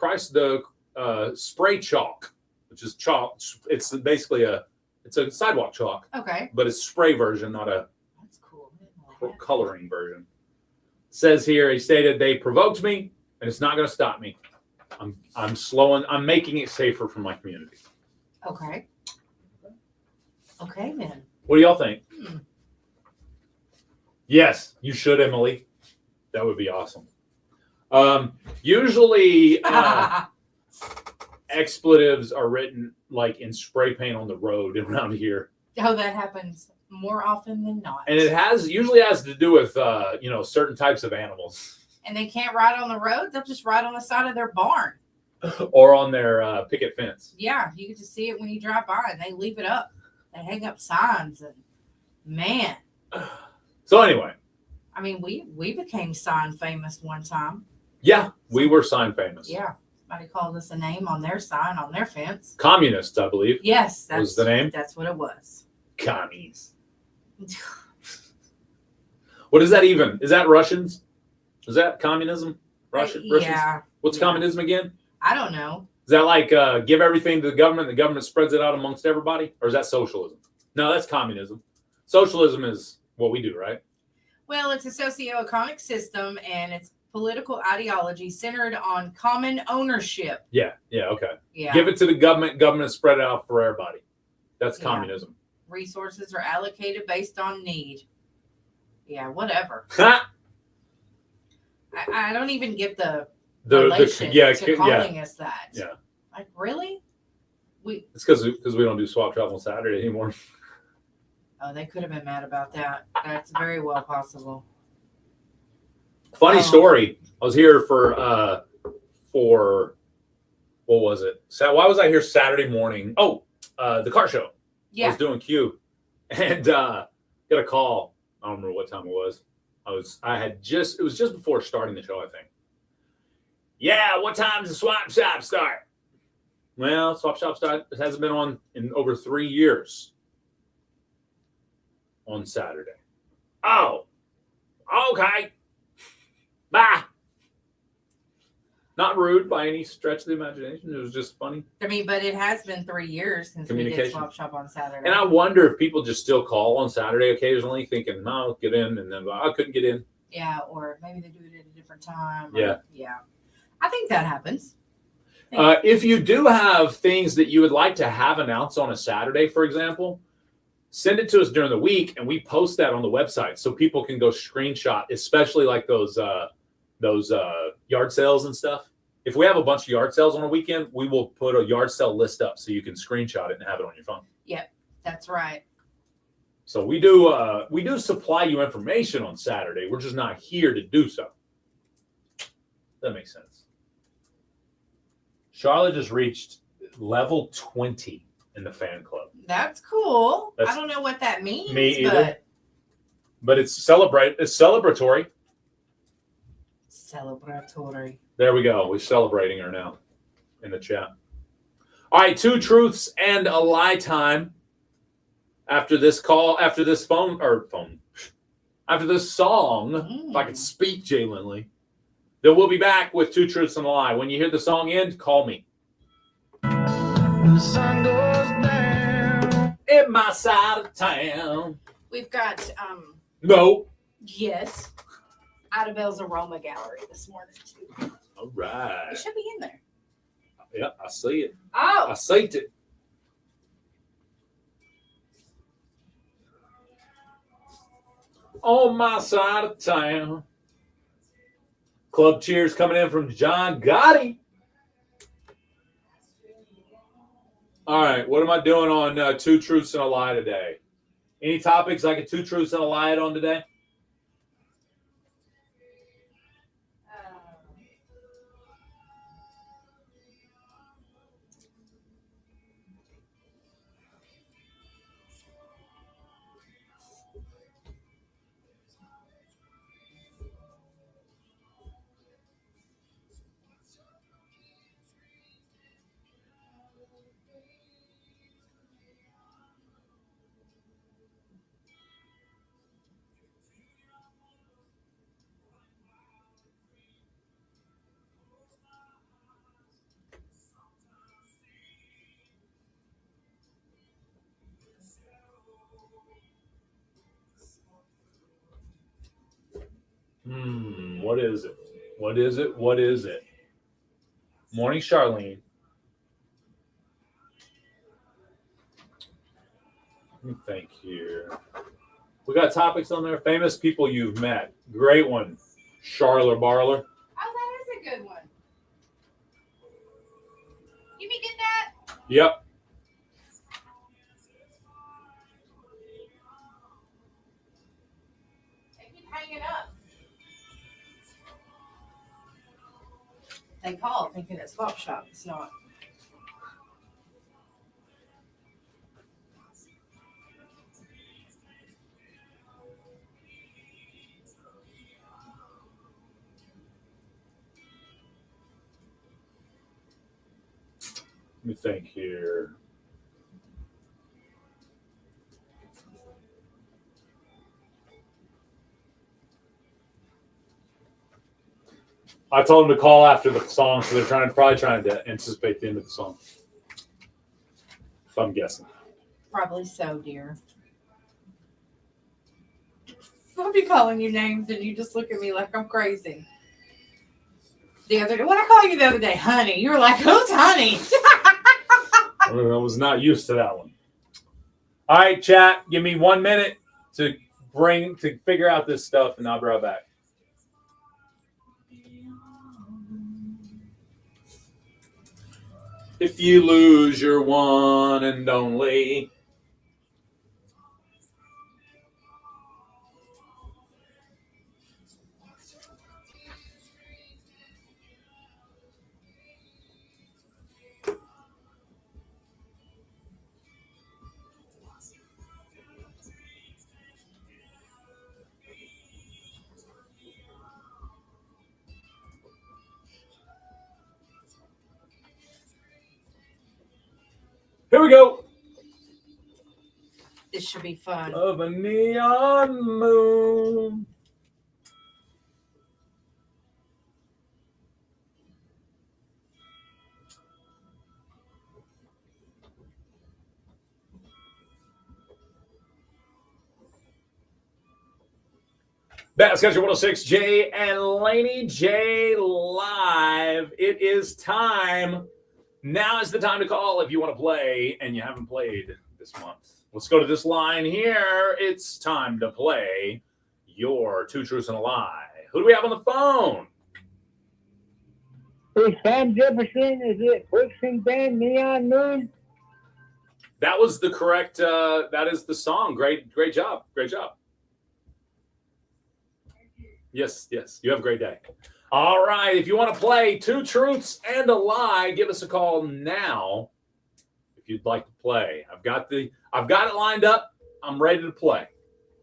spray chalk, which is chalk. It's basically a sidewalk chalk. Okay. But it's spray version, not a coloring version. Says here, he stated, they provoked me and it's not going to stop me. I'm slowing. I'm making it safer for my community. Okay. Okay, then. What do y'all think? Yes, you should, Emily. That would be awesome. Usually, expletives are written like in spray paint on the road around here, Oh, that happens more often than not. and it usually has to do with certain types of animals And they can't ride on the road. They'll just ride on the side of their barn. or on their picket fence. Yeah, you get to see it when you drive by, and they leave it up. They hang up signs, and man. So anyway, I mean, we became sign famous one time. yeah, we were sign famous. Yeah, somebody called us a name on their sign on their fence. Communists, I believe. Yes, that was the name. That's what it was. Commies. What is that even? Is that Russians? Is that communism? Russians? Yeah. What's communism again? I don't know. Is that like give everything to the government spreads it out amongst everybody? Or is that socialism? No, that's communism. Socialism is what we do, right? Well, it's a socioeconomic system, and it's political ideology centered on common ownership. Yeah, okay. Yeah. Give it to the government spread it out for everybody. That's Yeah. communism. Resources are allocated based on need. Yeah, whatever. I don't even get the relation to calling us that. Yeah. Like, really? It's because we don't do swap shop on Saturday anymore. Oh, they could have been mad about that. That's very well possible. Funny story. I was here for what was it? Why was I here Saturday morning? Oh, the car show. Yeah. I was doing Q, and got a call. I don't remember what time it was. It was just before starting the show, I think. Yeah, what time does the swap shop start? Well, swap shop hasn't been on in over 3 years. On Saturday. Oh, okay. Bye. Not rude by any stretch of the imagination. It was just funny. I mean, but it has been 3 years since we did swap shop on Saturday. And I wonder if people just still call on Saturday occasionally thinking, no, get in. And then I couldn't get in. Yeah, or maybe they do it at a different time. Yeah. Yeah. I think that happens. If you do have things that you would like to have announced on a Saturday, for example, send it to us during the week, and we post that on the website so people can go screenshot, especially like those yard sales and stuff. If we have a bunch of yard sales on a weekend, we will put a yard sale list up so you can screenshot it and have it on your phone. Yep, that's right. So we do supply you information on Saturday. We're just not here to do so. That makes sense. Charlotte just reached level 20 in the fan club. That's cool. I don't know what that means. Me either. But it's celebratory. Celebratory. There we go. We're celebrating her now in the chat. All right, 2 truths and a lie time. After this song, if I could speak, Jay Lindley, then we'll be back with 2 truths and a lie. When you hear the song end, call me. When the sun goes down in my side of town. We've got No. Yes. Idabelle's Aroma Gallery this morning too. All right. It should be in there. Yeah, I see it. Oh. I see it. On my side of town. Club cheers coming in from John Gotti. All right, what am I doing on 2 truths and a lie today? Any topics I get 2 truths and a lie on today? What is it? What is it? What is it? Morning, Charlene. Let me think here. We got topics on there. Famous people you've met. Great one. Charla Barler. Oh, that is a good one. You me get that? Yep. They keep hanging up. They call thinking it's swap shop. It's not. Let me think here. I told them to call after the song, so they're probably trying to anticipate the end of the song. If I'm guessing. Probably so, dear. I'll be calling you names and you just look at me like I'm crazy. The other day, what I called you the other day, honey. You were like, who's honey? I was not used to that one. All right, chat. Give me 1 minute to figure out this stuff, and I'll be right back. If you lose your one and only. Here we go. This should be fun. Of a neon moon. That's Country 106, Jay and Laney J live. It is time. Now is the time to call if you want to play and you haven't played this month. Let's go to this line here. It's time to play your Two Truths and a Lie. Who do we have on the phone? Is Sam Jefferson? Is it Brooks and Ben Neon Moon? That was the correct. That is the song. Great job. Great job. Yes. You have a great day. All right. If you want to play Two Truths and a Lie, give us a call now. If you'd like to play, I've got it lined up. I'm ready to play.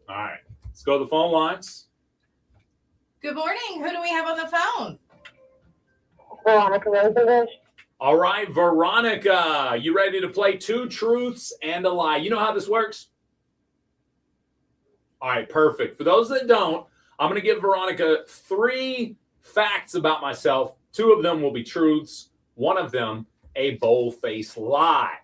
All right. Let's go to the phone lines. Good morning. Who do we have on the phone? Veronica. All right, Veronica, you ready to play Two Truths and a Lie? You know how this works? All right, perfect. For those that don't, I'm going to give Veronica 3 facts about myself. 2 of them will be truths. 1 of them, a bold-faced lie.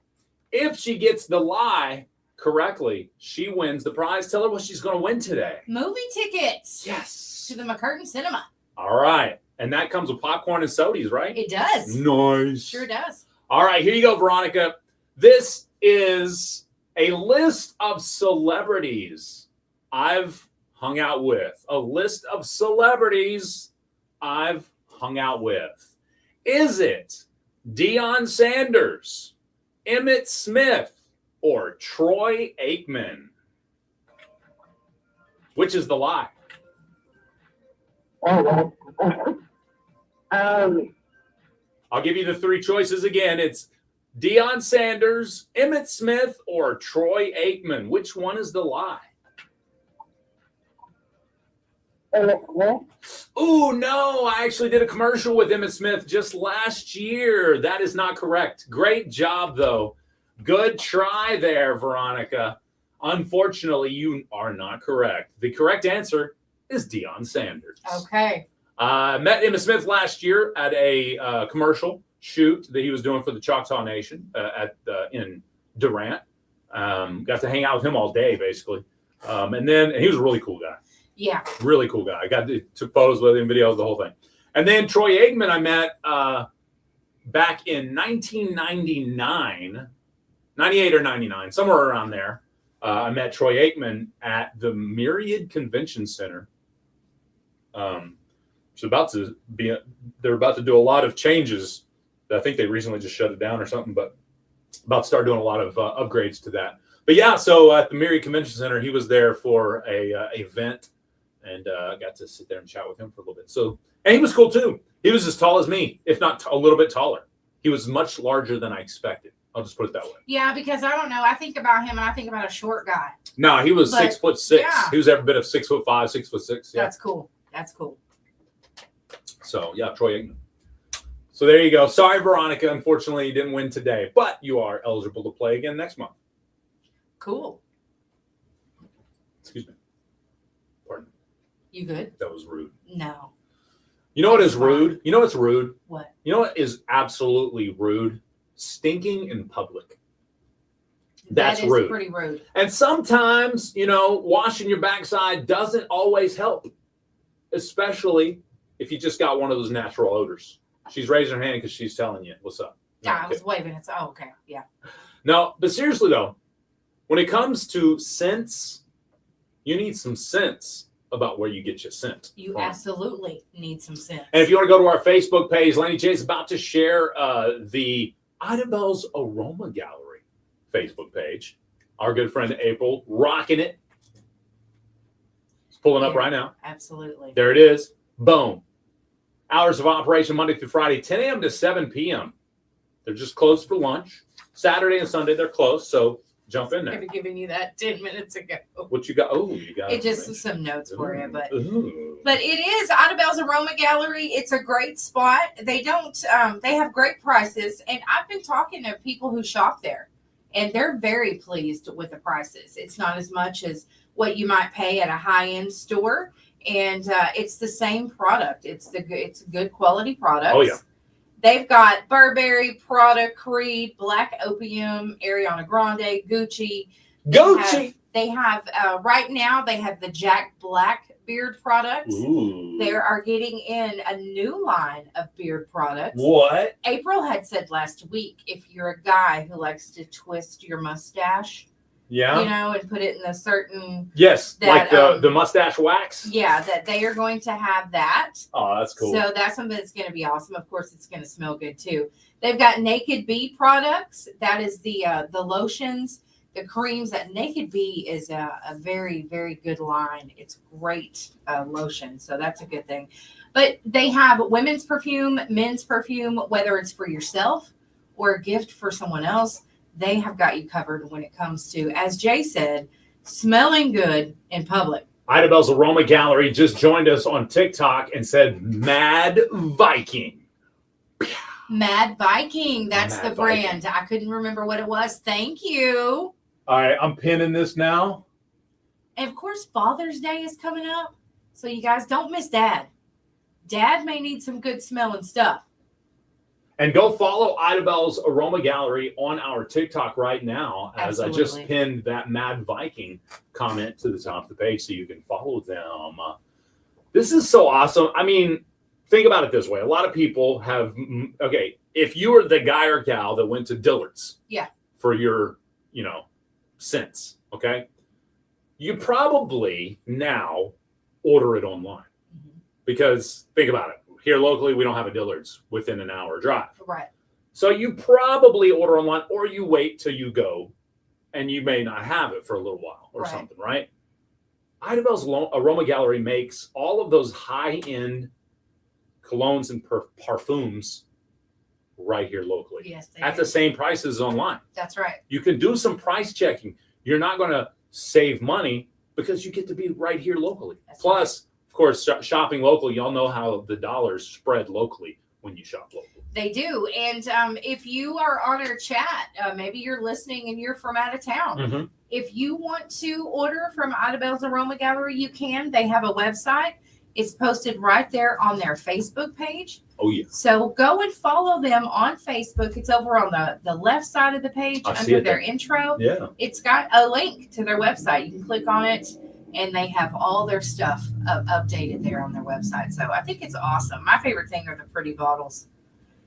If she gets the lie correctly, she wins the prize. Tell her what she's going to win today. Movie tickets. Yes. To the McCurtain Cinema. All right. And that comes with popcorn and sodies, right? It does. Nice. Sure does. All right, here you go, Veronica. This is a list of celebrities I've hung out with. A list of celebrities I've hung out with. Is it Deion Sanders, Emmitt Smith, or Troy Aikman? Which is the lie? I'll give you the 3 choices again. It's Deion Sanders, Emmitt Smith, or Troy Aikman. Which one is the lie? Ooh, no, I actually did a commercial with Emmitt Smith just last year. That is not correct. Great job, though. Good try there, Veronica. Unfortunately, you are not correct. The correct answer is Deion Sanders. Okay. I met Emmitt Smith last year at a commercial shoot that he was doing for the Choctaw Nation in Durant. Got to hang out with him all day, basically. And he was a really cool guy. Yeah. Really cool guy. Took photos with him, videos, the whole thing. And then Troy Aikman, I met back in 1999, 98 or 99, somewhere around there. I met Troy Aikman at the Myriad Convention Center. They're about to do a lot of changes. I think they recently just shut it down or something, but about to start doing a lot of upgrades to that. But yeah, so at the Myriad Convention Center, he was there for a event, and got to sit there and chat with him for a little bit. So, and he was cool too. He was as tall as me, if not a little bit taller. He was much larger than I expected. I'll just put it that way. Yeah, because I don't know. I think about him and I think about a short guy. No, he was 6'6". Yeah. He was every bit of 6'5", 6'6". Yeah. That's cool. That's cool. So yeah, Troy Aikman. So there you go. Sorry, Veronica. Unfortunately, you didn't win today, but you are eligible to play again next month. Cool. Excuse me. Pardon. You good? That was rude. No. You know what is rude? You know what's rude? What? You know what is absolutely rude? Stinking in public. That's that is rude. Pretty rude. And sometimes, washing your backside doesn't always help, especially if you just got one of those natural odors. She's raising her hand because she's telling you what's up. Yeah, I was waving. It's okay. Yeah. No, but seriously though, when it comes to scents, you need some sense about where you get your scent. You absolutely need some sense. And if you want to go to our Facebook page, Laney J is about to share the Ida Bell's Aroma Gallery Facebook page. Our good friend April rocking it. It's pulling up right now. Absolutely. There it is. Boom. Hours of operation Monday through Friday, 10 a.m. to 7 p.m. They're just closed for lunch. Saturday and Sunday, they're closed. So jump in I there. could have given you that 10 minutes ago. What you got? Oh, you got It just is some notes for you, but Ooh. but it is Ida Bell's Aroma Gallery. It's a great spot. They have great prices, and I've been talking to people who shop there, and they're very pleased with the prices. It's not as much as what you might pay at a high-end store, and it's the same product. It's a good quality product. Oh yeah. They've got Burberry, Prada, Creed, Black Opium, Ariana Grande, Gucci. They have right now, they have the Jack Black beard products. Ooh. They are getting in a new line of beard products. What? April had said last week, if you're a guy who likes to twist your mustache, Yeah. and put it in a certain... Yes, that, like the mustache wax. Yeah, that they are going to have that. Oh, that's cool. So that's something that's going to be awesome. Of course, it's going to smell good too. They've got Naked Bee products. That is the lotions, the creams. That Naked Bee is a very, very good line. It's great lotion. So that's a good thing. But they have women's perfume, men's perfume, whether it's for yourself or a gift for someone else. They have got you covered when it comes to, as Jay said, smelling good in public. Ida Bell's Aroma Gallery just joined us on TikTok and said Mad Viking. Mad Viking. That's Mad the brand. I couldn't remember what it was. Thank you. All right, I'm pinning this now. And of course, Father's Day is coming up. So you guys don't miss Dad. Dad may need some good smelling stuff. And go follow Ida Bell's Aroma Gallery on our TikTok right now, as I just Absolutely. pinned that Mad Viking comment to the top of the page so you can follow them. This is so awesome. I mean, think about it this way. A lot of people have, if you were the guy or gal that went to Dillard's Yeah. for your, scents, okay, you probably now order it online. Because think about it. Here locally, we don't have a Dillard's within an hour drive. Right. So you probably order online, or you wait till you go and you may not have it for a little while or something, right? Ida Bell's Aroma Gallery makes all of those high-end colognes and parfums right here locally. Yes, they at do. the same prices online. That's right. You can do some price checking. You're not going to save money because you get to be right here locally. Plus, of course, shopping local, y'all know how the dollars spread locally when you shop local. They do. And if you are on our chat, maybe you're listening and you're from out of town. Mhm. If you want to order from Ida Bell's Aroma Gallery, you can. They have a website. It's posted right there on their Facebook page. Oh, yeah. So go and follow them on Facebook. It's over on the left side of the page I see under it their there. intro. Yeah. It's got a link to their website. You can click on it and they have all their stuff updated there on their website. So I think it's awesome. My favorite thing are the pretty bottles.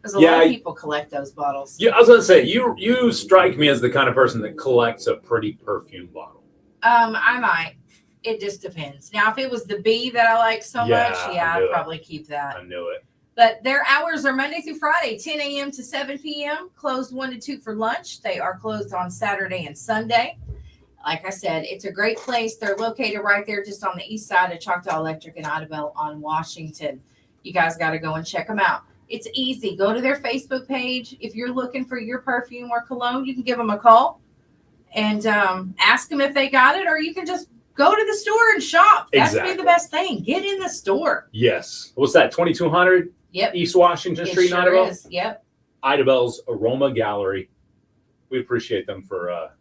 Because a lot of people collect those bottles. Yeah, I was gonna say you strike me as the kind of person that collects a pretty perfume bottle. I might. It just depends. Now, if it was the bee that I like so much, I'd probably keep that. I knew it. But their hours are Monday through Friday, 10 a.m. to 7 p.m. Closed 1 to 2 for lunch. They are closed on Saturday and Sunday. Like I said, it's a great place. They're located right there just on the east side of Choctaw Electric and Idabel on Washington. You guys got to go and check them out. It's easy. Go to their Facebook page. If you're looking for your perfume or cologne, you can give them a call and ask them if they got it, or you can just go to the store and shop. That's Exactly. be the best thing. Get in the store. Yes. What's that? 2200 Yep. East Washington Street in Sure Idabel. is. Yep. Idabel's Aroma Gallery. We appreciate them for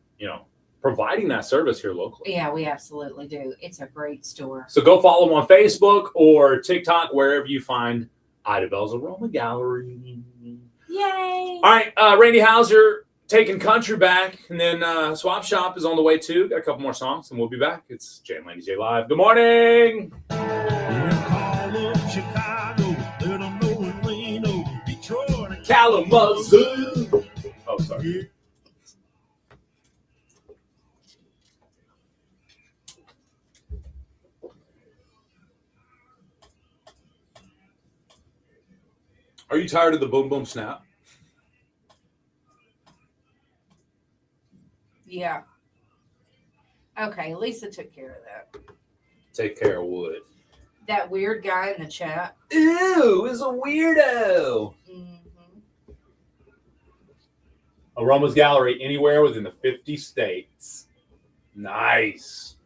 providing that service here locally. Yeah, we absolutely do. It's a great store. So go follow them on Facebook or TikTok, wherever you find Idabel's Aroma Gallery. Yay! All right, Randy Hauser taking country back, and then Swap Shop is on the way too. Got a couple more songs, and we'll be back. It's Jay and Laney J Live. Good morning. Kalamazoo. Oh, sorry. Are you tired of the boom boom snap? Yeah. Okay, Lisa took care of that. Take care of Wood. That weird guy in the chat. Ew, is a weirdo. Aroma's Gallery, anywhere within the 50 states. Nice.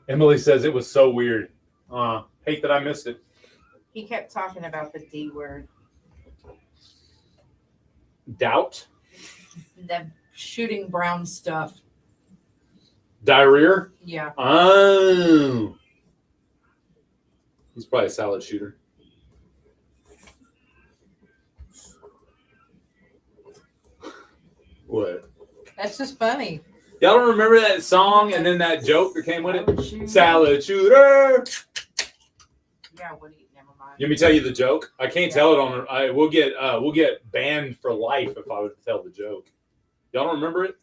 Emily says it was so weird. Hate that I missed it. He kept talking about the D word. Doubt? The shooting brown stuff. Diarrhea? Yeah. Oh. He's probably a salad shooter. What? That's just funny. Y'all don't remember that song and then that joke that came with it? Salad shooter. Yeah, what do you? Never mind. Let me tell you the joke. I can't tell it on. We'll get banned for life if I would tell the joke. Y'all don't remember it?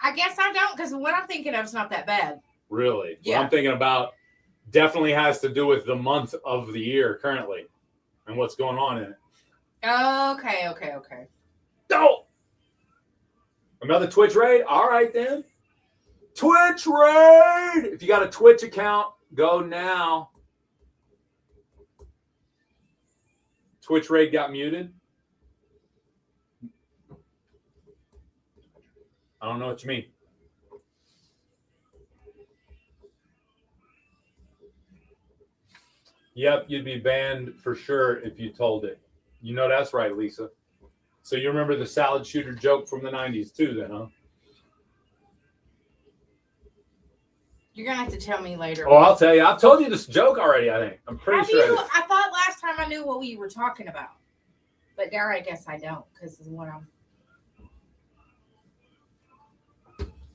I guess I don't, because what I'm thinking of is not that bad. Really? Yeah. What I'm thinking about definitely has to do with the month of the year currently and what's going on in it. Okay. Oh! Another Twitch raid? All right, then. Twitch raid! If you got a Twitch account, go now. Twitch raid got muted. I don't know what you mean. Yep, you'd be banned for sure if you told it. You know that's right, Lisa. So you remember the salad shooter joke from the 90s too then, huh? You're going to have to tell me later. Oh, I'll tell you. I've told you this joke already, I think. I'm pretty sure. I thought last time I knew what we were talking about. But now I guess I don't, because of what I'm...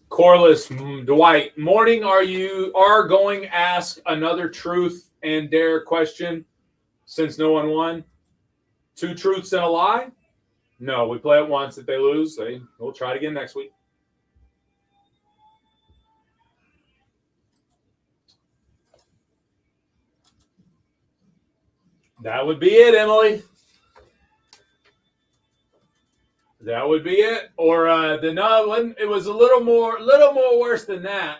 Corliss, Dwight, morning, are going ask another truth and dare question since no one won? 2 truths and a lie? No, we play it once. If they lose, we'll try it again next week. That would be it, Emily. That would be it. Or it was a little more worse than that.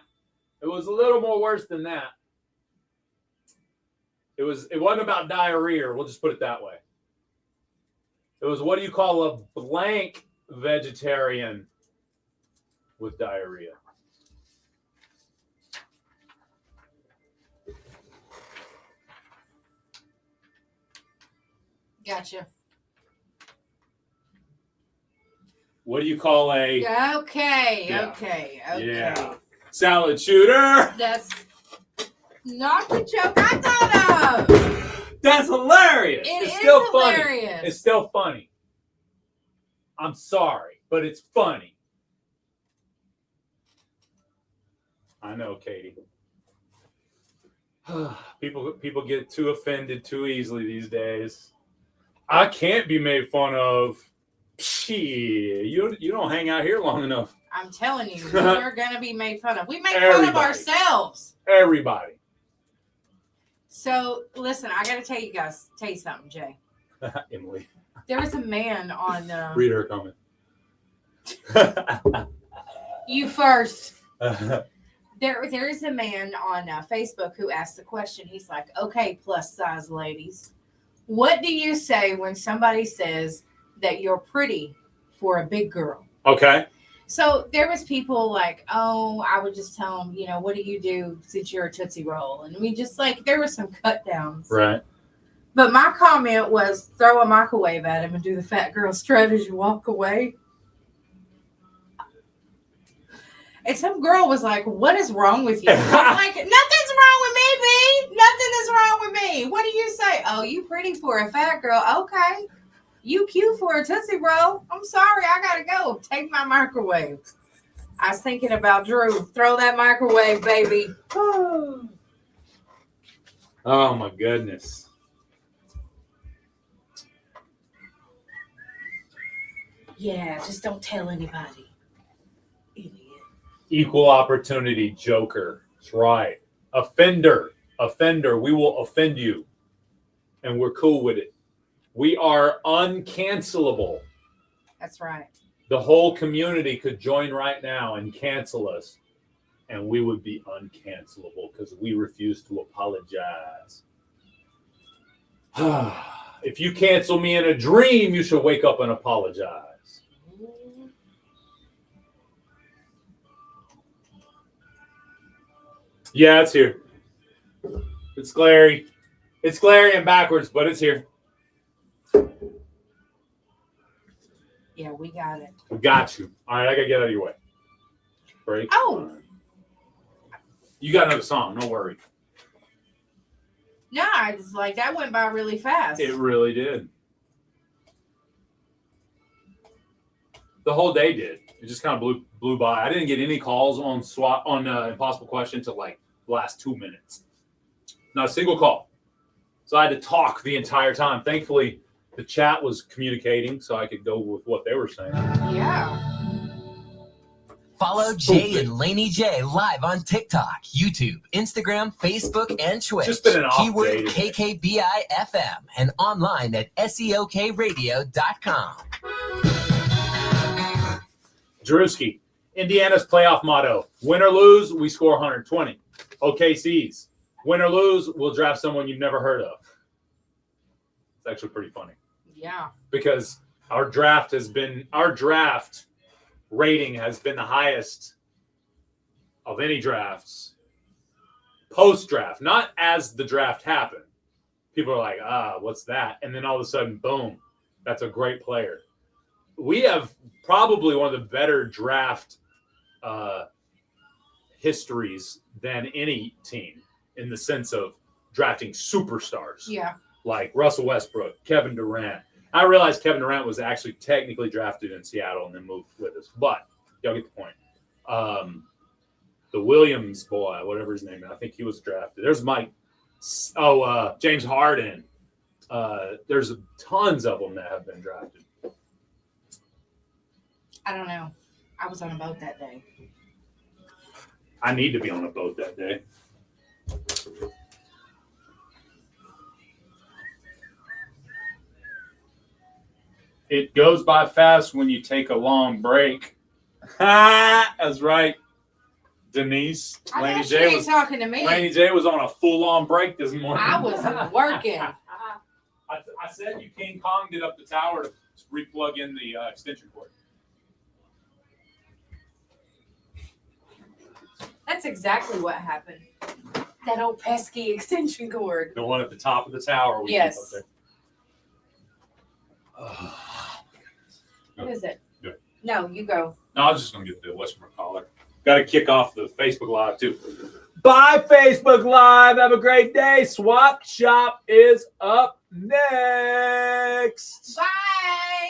It was a little more worse than that. It wasn't about diarrhea. We'll just put it that way. It was, what do you call a blank vegetarian with diarrhea? Gotcha. What do you call a... Okay. Yeah. Salad shooter. That's not the joke I thought of. That's hilarious. It's still hilarious. Funny. It's still funny. I'm sorry, but it's funny. I know, Katie. People get too offended too easily these days. I can't be made fun of. Shit, you don't hang out here long enough. I'm telling you, we're gonna be made fun of. We make fun of ourselves. Everybody. So listen, I gotta tell you something, Jay. Emily. There was a man on. Read her comment. You first. There is a man on Facebook who asked the question. He's like, "Okay, plus size ladies, what do you say when somebody says that you're pretty for a big girl?" Okay. So there was people like, "Oh, I would just tell them, what do you do since you're a Tootsie Roll?" And we just there were some cut downs. Right. But my comment was throw a microwave at him and do the fat girl strut as you walk away. And some girl was like, "What is wrong with you?" I'm like, "Nothing's wrong with me, B. Nothing is wrong with me. What do you say?" "Oh, you pretty for a fat girl." "Okay. You cute for a Tootsie Roll." "I'm sorry, I gotta go. Take my microwave." I was thinking about Drew. Throw that microwave, baby. Oh my goodness. Yeah, just don't tell anybody. Equal opportunity joker. That's right. Offender. We will offend you. And we're cool with it. We are uncancelable. That's right. The whole community could join right now and cancel us. And we would be uncancelable because we refuse to apologize. If you cancel me in a dream, you should wake up and apologize. Yeah, it's here. It's glary. It's glary and backwards, but it's here. Yeah, we got it. We got you. All right, I got to get out of your way. Break. Oh. You got another song. Don't worry. No, I just that went by really fast. It really did. The whole day did. It just kind of blew by. I didn't get any calls on Impossible Question until the last 2 minutes. Not a single call. So I had to talk the entire time. Thankfully, the chat was communicating, so I could go with what they were saying. Yeah. Follow Jay and Laney J live on TikTok, YouTube, Instagram, Facebook, and Twitch. Just been an off Keyword day today. KKBI-FM and online at SEOKradio.com. Drewski, Indiana's playoff motto: win or lose, we score 120. OKC's win or lose, we'll draft someone you've never heard of. It's actually pretty funny. Yeah. Because our draft rating has been the highest of any drafts post-draft, not as the draft happened. People are like, what's that? And then all of a sudden, boom, that's a great player. We have probably one of the better draft histories than any team in the sense of drafting superstars. Yeah. Like Russell Westbrook, Kevin Durant. I realized Kevin Durant was actually technically drafted in Seattle and then moved with us, but y'all get the point. The Williams boy, whatever his name is, I think he was drafted. There's James Harden. There's tons of them that have been drafted. I don't know. I was on a boat that day. I need to be on a boat that day. It goes by fast when you take a long break. That's right, Denise. I Laney know she J ain't was talking to me. Laney J was on a full-on break this morning. I was working. I said you King Kong'd it up the tower to replug in the extension cord. That's exactly what happened. That old pesky extension cord. The one at the top of the tower. Yes. Keep up there. What is it? Do it. No, you go. No, I was just going to get the whatchamacallit. Got to kick off the Facebook Live, too. Bye, Facebook Live. Have a great day. Swap Shop is up next. Bye.